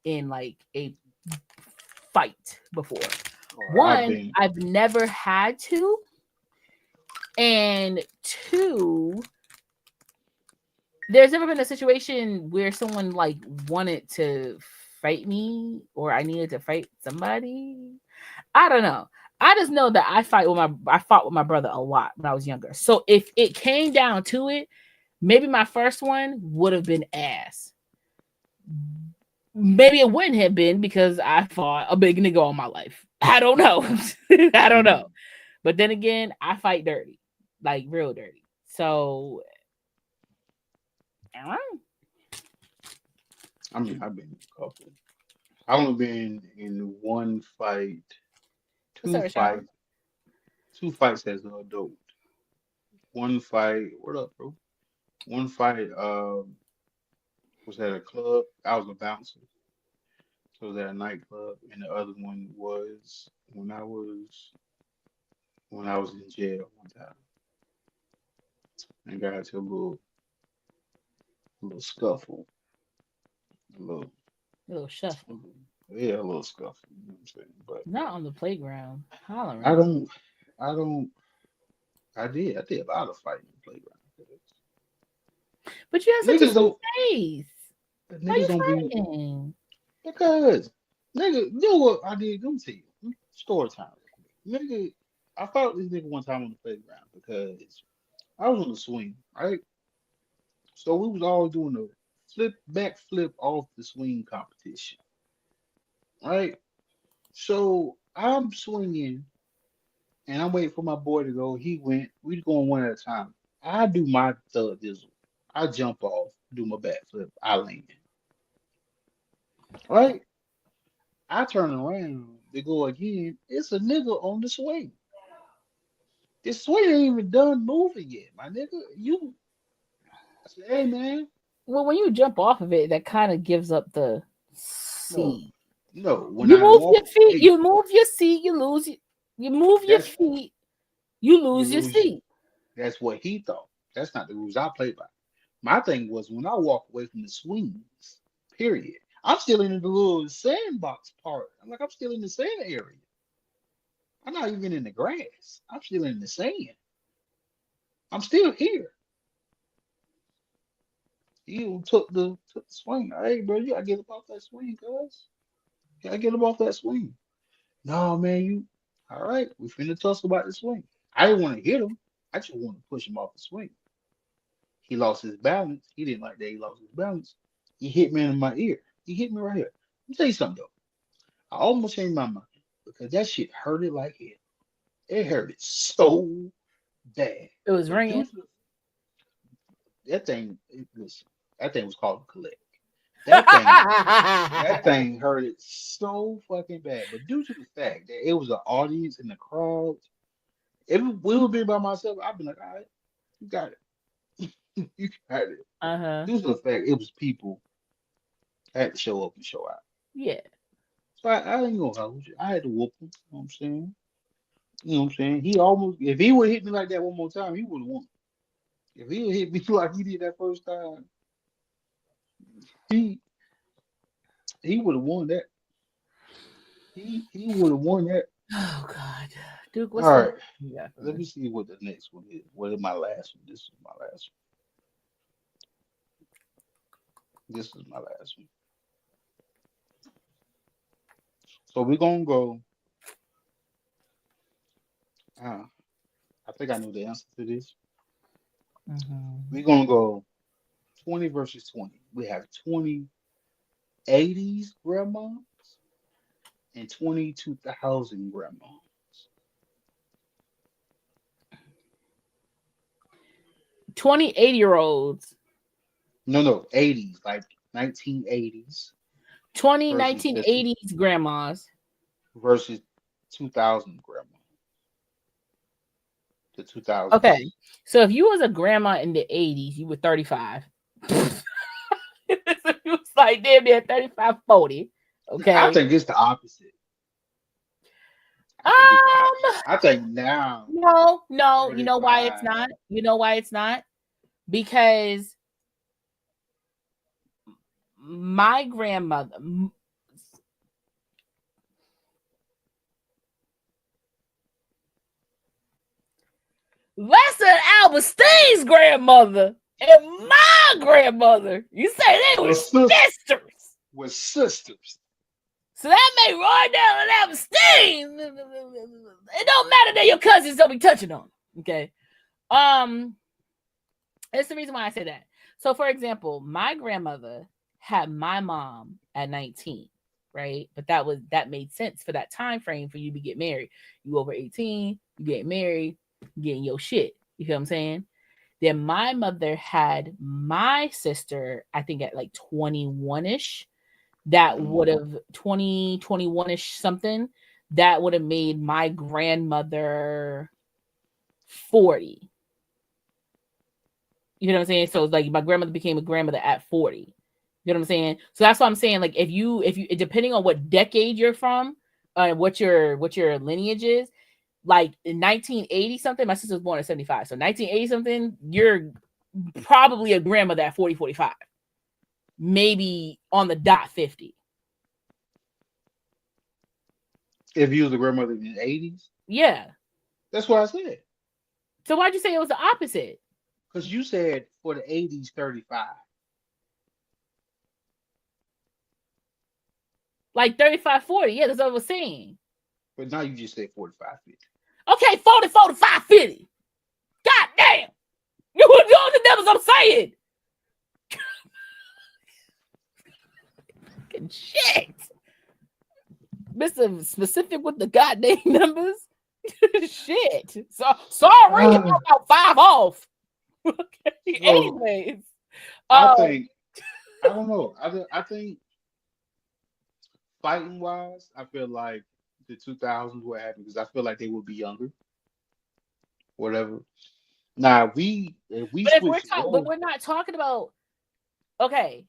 in like a fight before. One, I've never had to. And two, there's never been a situation where someone like wanted to fight me or I needed to fight somebody. I don't know. I just know that I fought with my brother a lot when I was younger. So if it came down to it, maybe my first one would have been ass. Maybe it wouldn't have been because I fought a big nigga all my life. I don't know. I don't know. But then again, I fight dirty. Like real dirty. So I mean, I've been in a couple. I've only been in one fight, two fights as an adult. One fight, what up, bro? One fight was at a club. I was a bouncer. So it was at a nightclub, and the other one was when I was in jail one time and got into a little scuffle, a little shuffle. yeah, a little scuffle. You know what I'm saying? But Not on the playground. Hollering. I don't, I did a lot of fighting in the playground. But you have such a Niggas don't, sweet face. Why you niggas don't be fighting? because nigga, you know what I did? Let me tell you, story time. Nigga, I fought this nigga one time on the playground because I was on the swing, right? So we was all doing a back flip off the swing competition, right? So I'm swinging and I'm waiting for my boy to go. He went. We going one at a time. I do my thug dizzle. I jump off, do my back flip. I land, right? I turn around to go again. It's a nigga on the swing. This swing ain't even done moving yet, my nigga. I said, hey man, Well, when you jump off of it, that kind of gives up the no, seat. no. When You I move walk your feet, away, you move your seat, you lose. You move your that's feet, you you lose your lose. seat. That's what he thought. That's not the rules I play by. My thing was when I walk away from the swings, period. I'm still in the little sandbox part. I'm still in the sand area. I'm not even in the grass. I'm still in the sand. I'm still here. You took the swing. Hey, bro, you gotta get up off that swing, cuz. You gotta get up off that swing. No, man, you all right? We finna tussle about the swing. I didn't want to hit him. I just wanted to push him off the swing. He lost his balance. He didn't like that he lost his balance. He hit me in my ear. He hit me right here. Let me tell you something though. I almost changed my mind because that shit hurted like hell. It hurted so bad. It was But due ringing. to listen, that thing was called a collect. That thing, that thing hurted so fucking bad. But due to the fact that it was an audience in the crowd, if we would be by myself, I'd be like, all right, you got it. You got it. Uh-huh. Due to the fact it was people I had to show up and show out. Yeah. So I ain't gonna hold you. I had to whoop him. You know what I'm saying? You know what I'm saying? He almost, if he would hit me like that one more time, he would have won. If he would hit me like he did that first time, he he would have won that. He would have won that. Oh God, Duke, All what's the right. you got for Let me? me see what the next one is. What is my last one? This is my last one. This is my last one. So we're gonna go. Uh, I think I know the answer to this. Mhm. We're gonna go 20 versus 20. We have 2080s grandmas and 22,000 grandmas. 28 year olds, No, no, 80s, like 1980s 20 versus nineteen the two eighties grandmas. versus 2000 grandma, the Okay, 2000s. so if you was a grandma in the 80s, you were 35. It was like damn near 35, 40. I Okay. think it's the opposite. I think it's the opposite. Um, I think now no, no. You know why it's 35. not? You know why it's not? Because my grandmother, Lester Albertstein's grandmother and my grandmother, you say they were Was sis sisters. was sisters. So that made Roy Dell and Albertstein. It don't matter that your cousins don't be touching on. Okay. Um, That's the reason why I say that. So, for example, my grandmother had my mom at 19, right? But that made sense for that time frame for you to get married. You over 18, you get married, you getting your shit. You feel what I'm saying? Then my mother had my sister, I think at like 21ish. That would Mhm. have 21ish something. That would have made my grandmother 40. You know what I'm saying? So like my grandmother became a grandmother at 40. You know what I'm saying? So that's what I'm saying. Like if you depending on what decade you're from, what your lineage is, like in 1980 something, my sister was born in 75. So 1980 something, you're probably a grandmother at 40, 45. Maybe on the dot 50. If you was a grandmother in the 80s, Yeah. that's what I said. So why'd you say it was the opposite? Because you said for the 80s, 35. Like 35, 40. Yeah, that's what I was saying. But now you just said 45, 50. Okay, 40, 45, 50. God damn. You know what the devils I'm saying? Fucking shit. Mr. Specific with the goddamn numbers. Shit. So sorry, I'm Ah, about five off. Okay. so Anyways. I Um, think, I don't know. I think fighting wise, I feel like the 2000s would happen because I feel like they would be younger, whatever. Now if we but if we're switch talking, but roles, we're not talking about okay.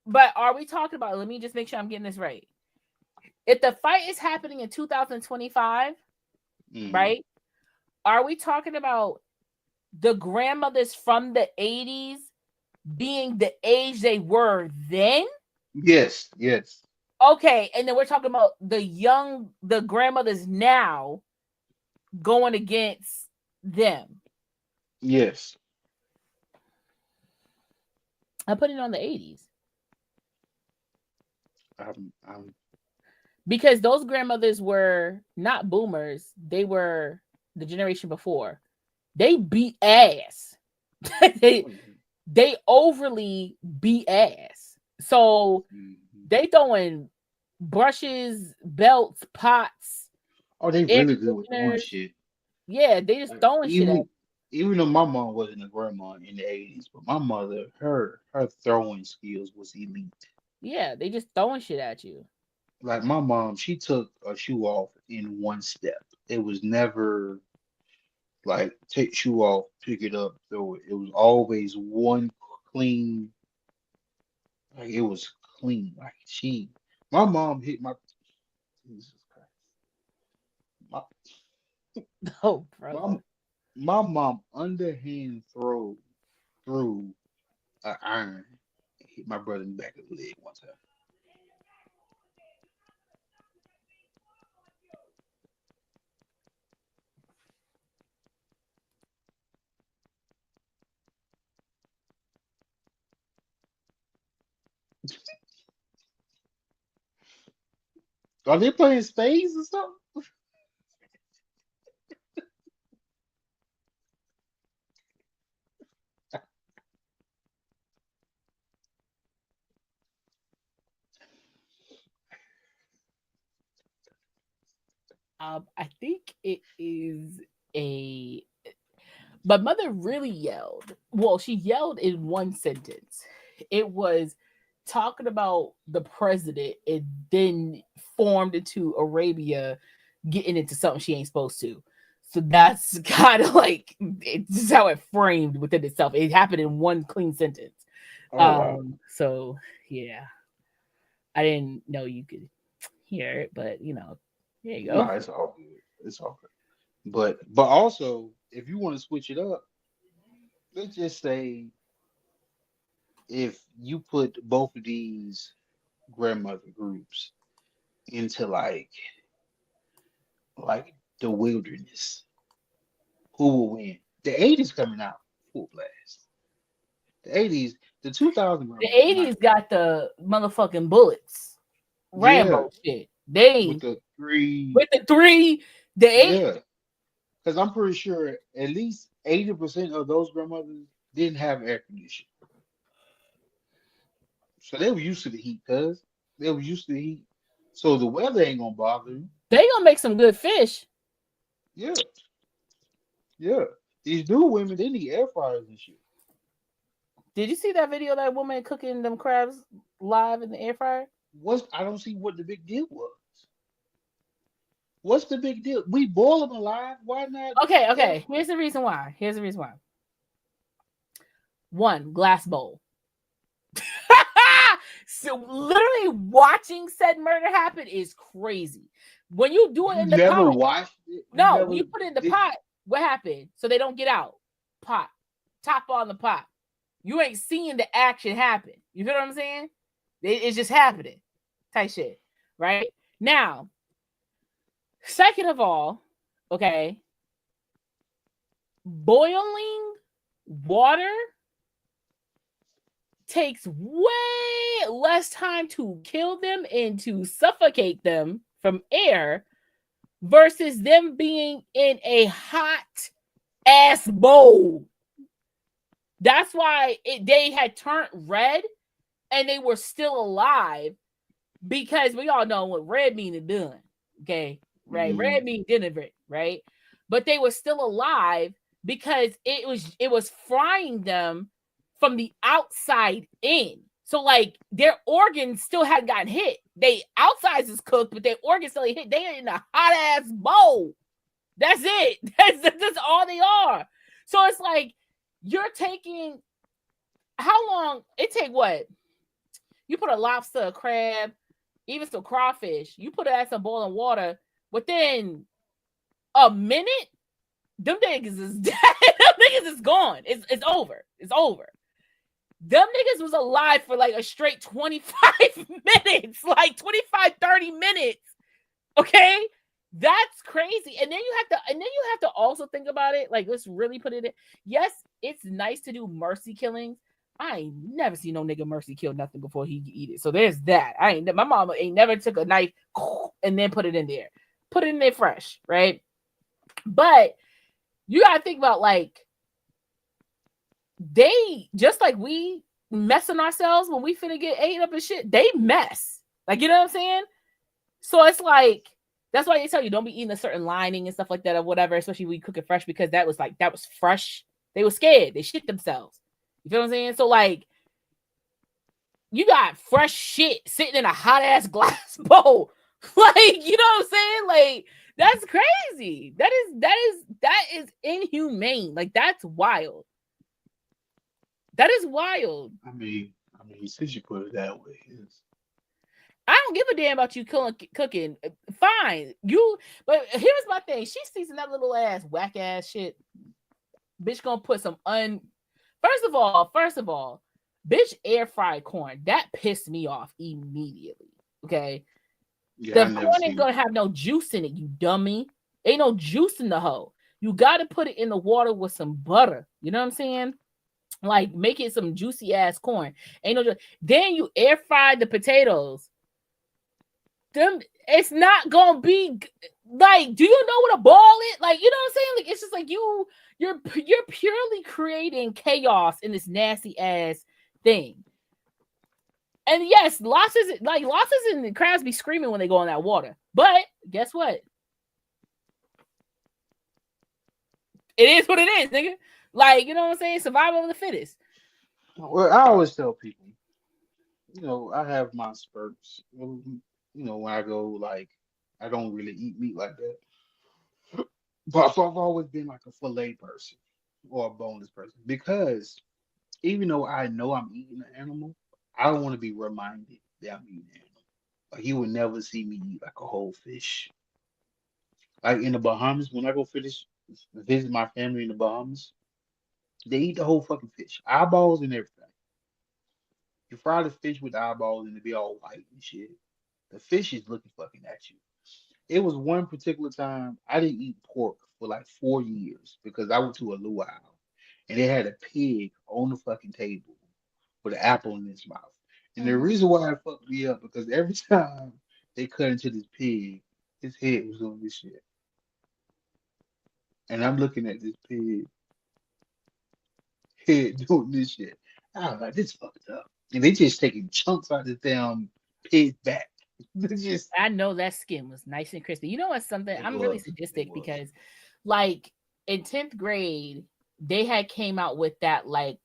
But are we talking about? Let me just make sure I'm getting this right. If the fight is happening in 2025, mhm. right? Are we talking about the grandmothers from the 80s being the age they were then? Yes, yes, Okay, and then we're talking about the grandmothers now going against them. yes. I put it on the 80s I'm because those grandmothers were not boomers, they were the generation before. They beat ass. they oh, yeah. they overly beat ass. So Mhm. they throwing brushes, belts, pots, Oh, they air really good with throwing conditioners. shit. Yeah, they just Like throwing shit at. even though my mom wasn't a grandma in the 80s, but my mother, her throwing skills was elite. Yeah, they just throwing shit at you. Like my mom, she took a shoe off in one step. It was never like take shoe off, pick it up, throw it. It was always one clean, like it was clean. Like my mom hit my Jesus Christ. My Oh, my brother. my mom underhand threw an iron, hit my brother in the back of the leg one Are they playing spades or something? I think it is a. My mother really yelled. Well, she yelled in one sentence. It was talking about the president and then formed into Arabia getting into something she ain't supposed to. So that's kind of like it's how it framed within itself. It happened in one clean sentence. Oh wow. So yeah, I didn't know you could hear it, but there you No, go. it's all good. It's all good. But also, if you want to switch it up, let's just say if you put both of these grandmother groups into like the wilderness, who will win? The 80s coming out full blast. The 80s, the 2000 The grandmothers might 80s got the motherfucking bullets. yeah, Rambo shit. They with the three with the three, the eight, yeah. Because I'm pretty sure at least 80% of those grandmothers didn't have air conditioning. So they were used to the heat, cuz they were used to the heat. So the weather ain't gonna bother them. they gonna make some good fish. Yeah, yeah. These new women, they need air fryers and shit. Did you see that video of that woman cooking them crabs live in the air fryer? What's I don't see what the big deal was. What's the big deal? We boil them alive. Why not Okay, air okay. fry? Here's the reason why. One, glass bowl. So literally watching said murder happen is crazy. When you do it You in the never pot, watched it. You no, when never you put it in the did. pot, what happened? So they don't get out. Pot, top on the pot. You ain't seeing the action happen. You feel what I'm saying? It's just happening. Type shit. Right? Now, second of all, okay, boiling water takes way less time to kill them and to suffocate them from air versus them being in a hot ass bowl. That's why they had turned red and they were still alive because we all know what red means done. Okay, right? Mm, Red means dinner, right? But they were still alive because it was frying them from the outside in. So like their organs still hadn't gotten hit. They outsides is cooked, but their organs still ain't hit. They are in a hot ass bowl. That's it. That's all they are. So it's like you're taking how long it take what? You put a lobster, a crab, even some crawfish, you put it at some boiling water within a minute, them niggas is dead. Them niggas is gone. It's over. It's over. Them niggas was alive for like a straight 25 minutes, like 25, 30 minutes. Okay? That's crazy. And then you have to also think about it. Like, let's really put it in. Yes, it's nice to do mercy killings. I ain't never seen no nigga mercy kill nothing before he eat it. So there's that. My mama ain't never took a knife and then put it in there. Put it in there fresh, right? But you gotta think about like they just like we messing ourselves when we finna get ate up and shit, they mess. Like, you know what I'm saying? So it's like that's why they tell you don't be eating a certain lining and stuff like that or whatever, especially when you cook it fresh, because that was fresh. They were scared. They shit themselves. You feel what I'm saying? So like you got fresh shit sitting in a hot ass glass bowl. Like, you know what I'm saying? Like, that's crazy. That is inhumane. Like, that's wild. That is wild. I mean, since you put it that way, it's, I don't give a damn about you cooking. Fine. But here's my thing. She seasoned that little ass whack ass shit. Bitch gonna put some First of all, bitch air fried corn. That pissed me off immediately. Okay. yeah, I The never corn ain't seen gonna it. have no juice in it, you dummy. Ain't no juice in the hoe. You gotta put it in the water with some butter. You know what I'm saying? Like make it some juicy ass corn. Ain't no. Then you air fry the potatoes. Them, it's not gonna be like. Do you know what a ball is? Like, you know what I'm saying? Like, it's just like you're purely creating chaos in this nasty ass thing. And yes, lobsters and crabs be screaming when they go in that water. But guess what? It is what it is, nigga. Like, you know what I'm saying? Survival of the fittest. Well, I always tell people, I have my spurts. When I go like, I don't really eat meat like that. But I've always been like a fillet person or a boneless person because even though I know I'm eating an animal, I don't want to be reminded that I'm eating an animal. Like you would never see me eat like a whole fish. Like in the Bahamas, when I go visit my family in the Bahamas, they eat the whole fucking fish, eyeballs and everything. You fry the fish with the eyeballs and it be all white and shit. The fish is looking fucking at you. It was one particular time I didn't eat pork for like 4 years because I went to a luau and they had a pig on the fucking table with an apple in its mouth. And the Mhm. reason why it fucked me up because every time they cut into this pig, his head was on this shit. And I'm looking at this pig head doing this shit. I was like, this fucked up. And they just taking chunks out of the damn pig back. They just I know that skin was nice and crispy. You know what's something? it I'm really was. It sadistic was. because, like, in 10th grade, they had came out with that, like,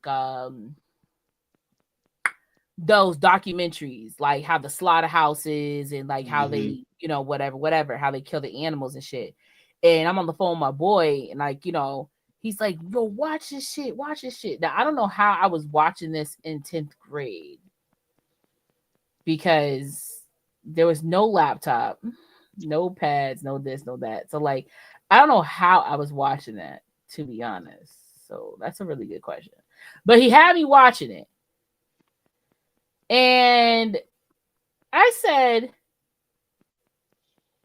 those documentaries, like how the slaughterhouses and like how Hmm. they, whatever, how they kill the animals and shit. And I'm on the phone with my boy, and like, he's like, yo, watch this shit, watch this shit. Now, I don't know how I was watching this in 10th grade because there was no laptop, no pads, no this, no that. So like, I don't know how I was watching that, to be honest. So that's a really good question. But he had me watching it. And I said,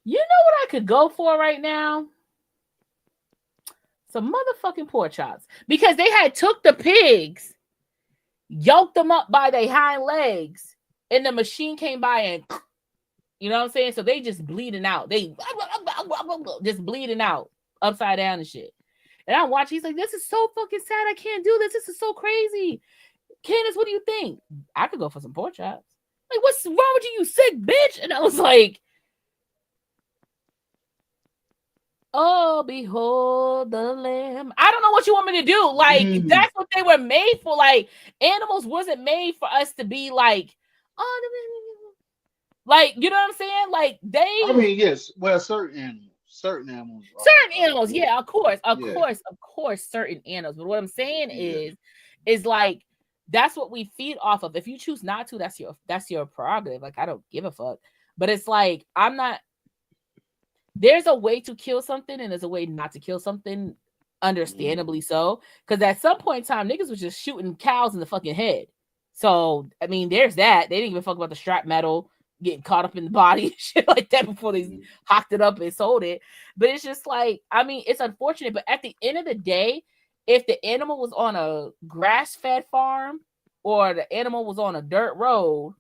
you know what I could go for right now? Some motherfucking pork chops. Because they had took the pigs, yoked them up by their hind legs, and the machine came by and you know what I'm saying? So they just bleeding out. They just bleeding out upside down and shit. And I'm watching, he's like, this is so fucking sad. I can't do this. This is so crazy. Candace, what do you think? I could go for some pork chops. Like, what's wrong with you, you sick bitch? And I was like, oh, behold the lamb. I don't know what you want me to do. Like, that's what they were made for. Like, animals wasn't made for us to be like, oh, like, you know what I'm saying? Like, I they mean, yes. Well, certain animals certain are animals, cool. yeah, of course, of Yeah, course, of course, certain animals. But what I'm saying yeah. is like that's what we feed off of. If you choose not to, that's your prerogative. Like, I don't give a fuck. But it's like I'm not. There's a way to kill something, and there's a way not to kill something. Hmm. Understandably so, because at some point in time, niggas was just shooting cows in the fucking head. So I mean, there's that. They didn't even fuck about the strap metal getting caught up in the body, shit like that before they Hmm. hocked it up and sold it. But it's just like, I mean, it's unfortunate. But at the end of the day, if the animal was on a grass-fed farm or the animal was on a dirt road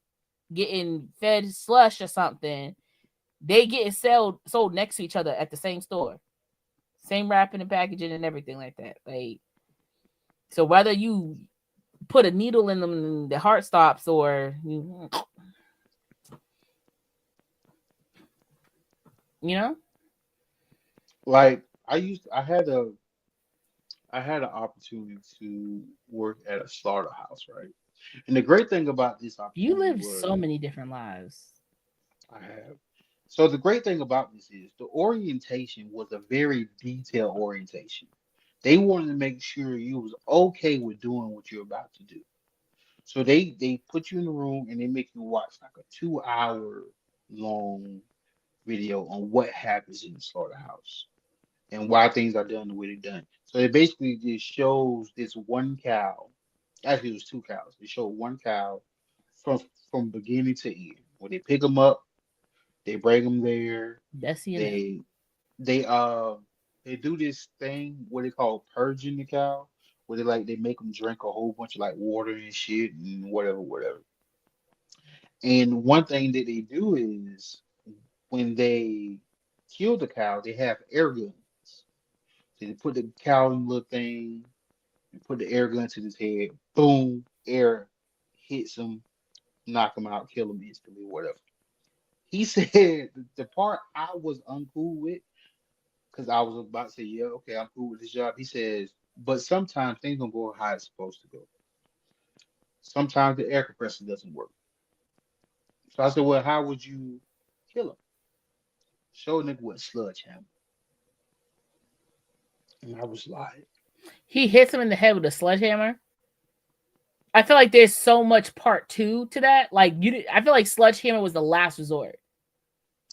getting fed slush or something, they getting sold next to each other at the same store, same wrapping and packaging and everything like that. Like, so whether you put a needle in them and the heart stops, or you know, Like I had an opportunity to work at a slaughterhouse, right? And the great thing about this you opportunity live was so many different lives. I have. So the great thing about this is the orientation was a very detailed orientation. They wanted to make sure you was okay with doing what you're about to do. So they put you in the room and they make you watch like a 2 hour long video on what happens in the slaughterhouse and why things are done the way they're done. So it basically just shows this one cow. Actually, it was two cows. They showed one cow from from beginning to end. When they pick them up, they bring them there. That's CNN. They they uh they do this thing what they call purging the cow, where they make them drink a whole bunch of like water and shit and whatever. And one thing that they do is when they kill the cow, they have air guns. So they put the cow in the little thing and put the air gun to his head. Boom, air hits him, knock him out, kill him instantly, whatever. He said the part I was uncool with, because I was about to say, yeah, okay, I'm cool with this job. He says, but sometimes things don't go how it's supposed to go. Sometimes the air compressor doesn't work. So I said, well, how would you kill him? Show a nigga what sludge hammer. And I was like, He hits him in the head with a sledgehammer. I feel like there's so much part two to that. Like I feel like sledgehammer was the last resort.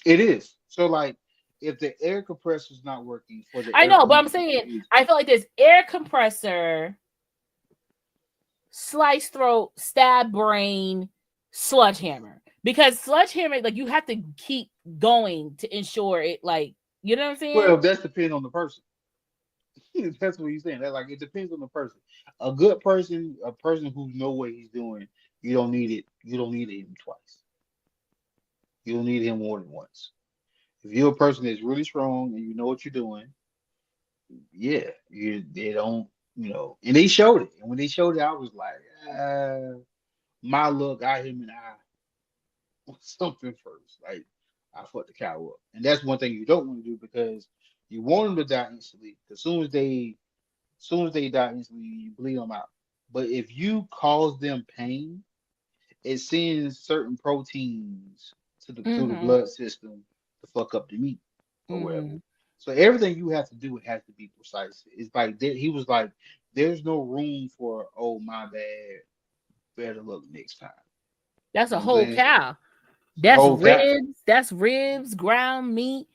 it is. So like, if the air compressor is not working for the I air know, but I'm conditioner, saying I feel like there's air compressor, slice throat, stab brain, sledgehammer. Because sledgehammer, like you have to keep going to ensure it, like, you know what I'm saying? well, that's depending on the person. That's what he's saying. That like it depends on the person. A good person, a person who know what he's doing, you don't need it. You don't need him twice. You don't need him more than once. If you're a person that's really strong and you know what you're doing, yeah, they don't, and they showed it. And when they showed it, I was like, my luck, I him and I something first. Like I fucked the cow up. And that's one thing you don't want to do because you want them to die instantly. Because soon as they die instantly, you bleed them out. But if you cause them pain, it sends certain proteins through the Mm-hmm. blood system to fuck up the meat or whatever. Mm-hmm. So everything you have to do, it has to be precise. It's like he was like, there's no room for oh my bad, better luck next time. That's You a know what I'm whole saying? cow. The That's whole cow. ribs. That's ribs, ground meat.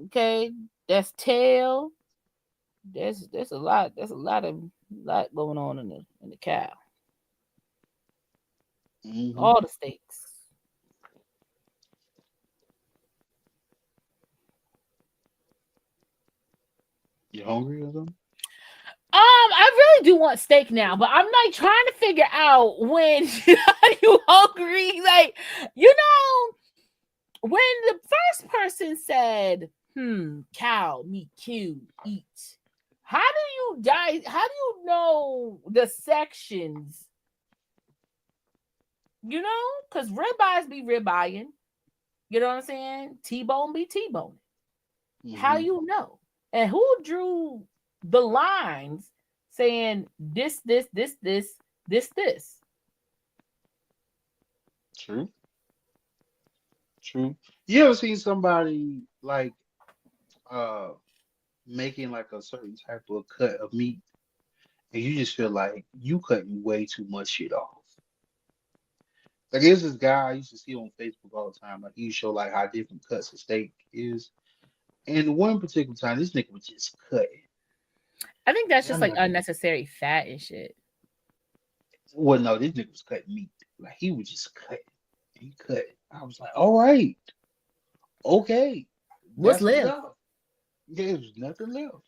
Okay. That's tail. There's a lot. There's a lot going on in the cow. Hmm. All the steaks. You hungry or something? I really do want steak now, but I'm like trying to figure out when are you hungry? Like, you know, when the first person said, cow, meat, Q, eat. How do you die? How do you know the sections? You know, because ribeyes be ribeyeing. You know what I'm saying? T-bone be T-bone. How Hmm. you know? And who drew the lines saying this? True. True. You ever seen somebody like uh making like a certain type of cut of meat and you just feel like you cutting way too much shit off? Like there's this guy I used to see on Facebook all the time. Like he show like how different cuts of steak is. And one particular time, this nigga was just cutting. I think that's And just I'm like like, unnecessary fat and shit. well, no, this nigga was cutting meat. Like he was just cutting. He cut. I was like, all right, okay, What's that's left? enough. Yeah, there was nothing left.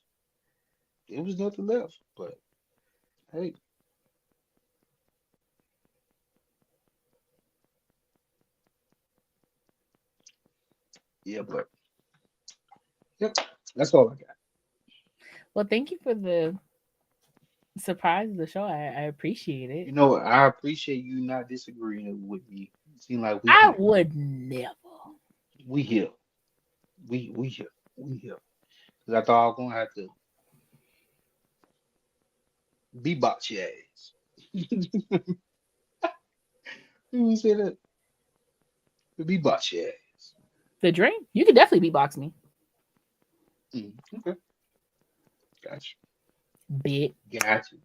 There was nothing left. But hey, yeah, but yep, that's all I got. Well, thank you for the surprise of the show. I appreciate it. I appreciate you not disagreeing with me. It seems like we I here. would never. We here. We here. We here. Because I thought I was gonna have to beatbox your ass. You say that? Beatbox your ass. The drink? You could definitely beatbox me. Okay, gotcha. Bit. Gotcha.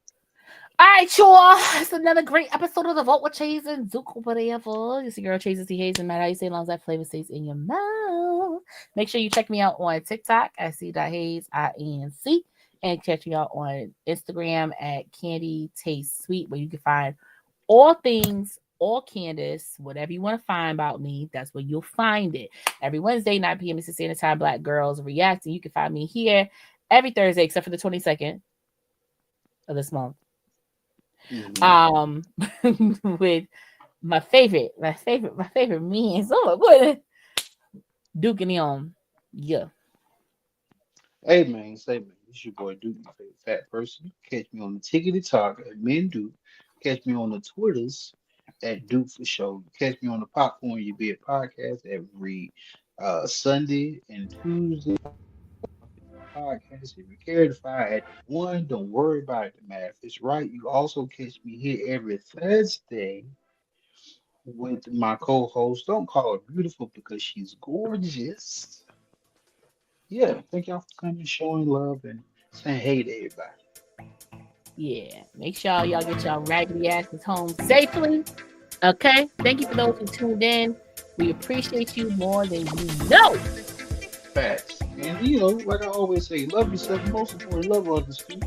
All right, y'all. It's another great episode of the Vote with Chase and Zuko whatever. It's your girl Chase T Hayes, and matter how you say it, as long as that flavor stays in your mouth. Make sure you check me out on TikTok at c.hayes, INC, and check me out on Instagram at Candy Taste Sweet, where you can find all things, all Candace, whatever you want to find about me, that's where you'll find it. Every Wednesday, 9 p.m. Eastern Standard Time, Black Girls React, and you can find me here every Thursday, except for the 22nd of this month. Mhm. With my favorite man. So what? Duke and Neon. Yeah. Hey man, say man, it's your boy Duke, my favorite fat person. Catch me on the Tickety Talk at Men Duke. Catch me on the Twitters at Duke for Show. Catch me on the Popcorn You Be a podcast every Sunday and Tuesday. Podcast. If you carry the fire at the one, don't worry about it. The math is right. You also catch me here every Thursday with my co-host. Don't call her beautiful because she's gorgeous. Yeah, thank y'all for coming, showing love, and saying hey to everybody. Yeah. Make sure y'all get y'all raggedy asses home safely. Okay. Thank you for those who tuned in. We appreciate you more than you know. Facts. And like I always say, love yourself. Most importantly, love others too.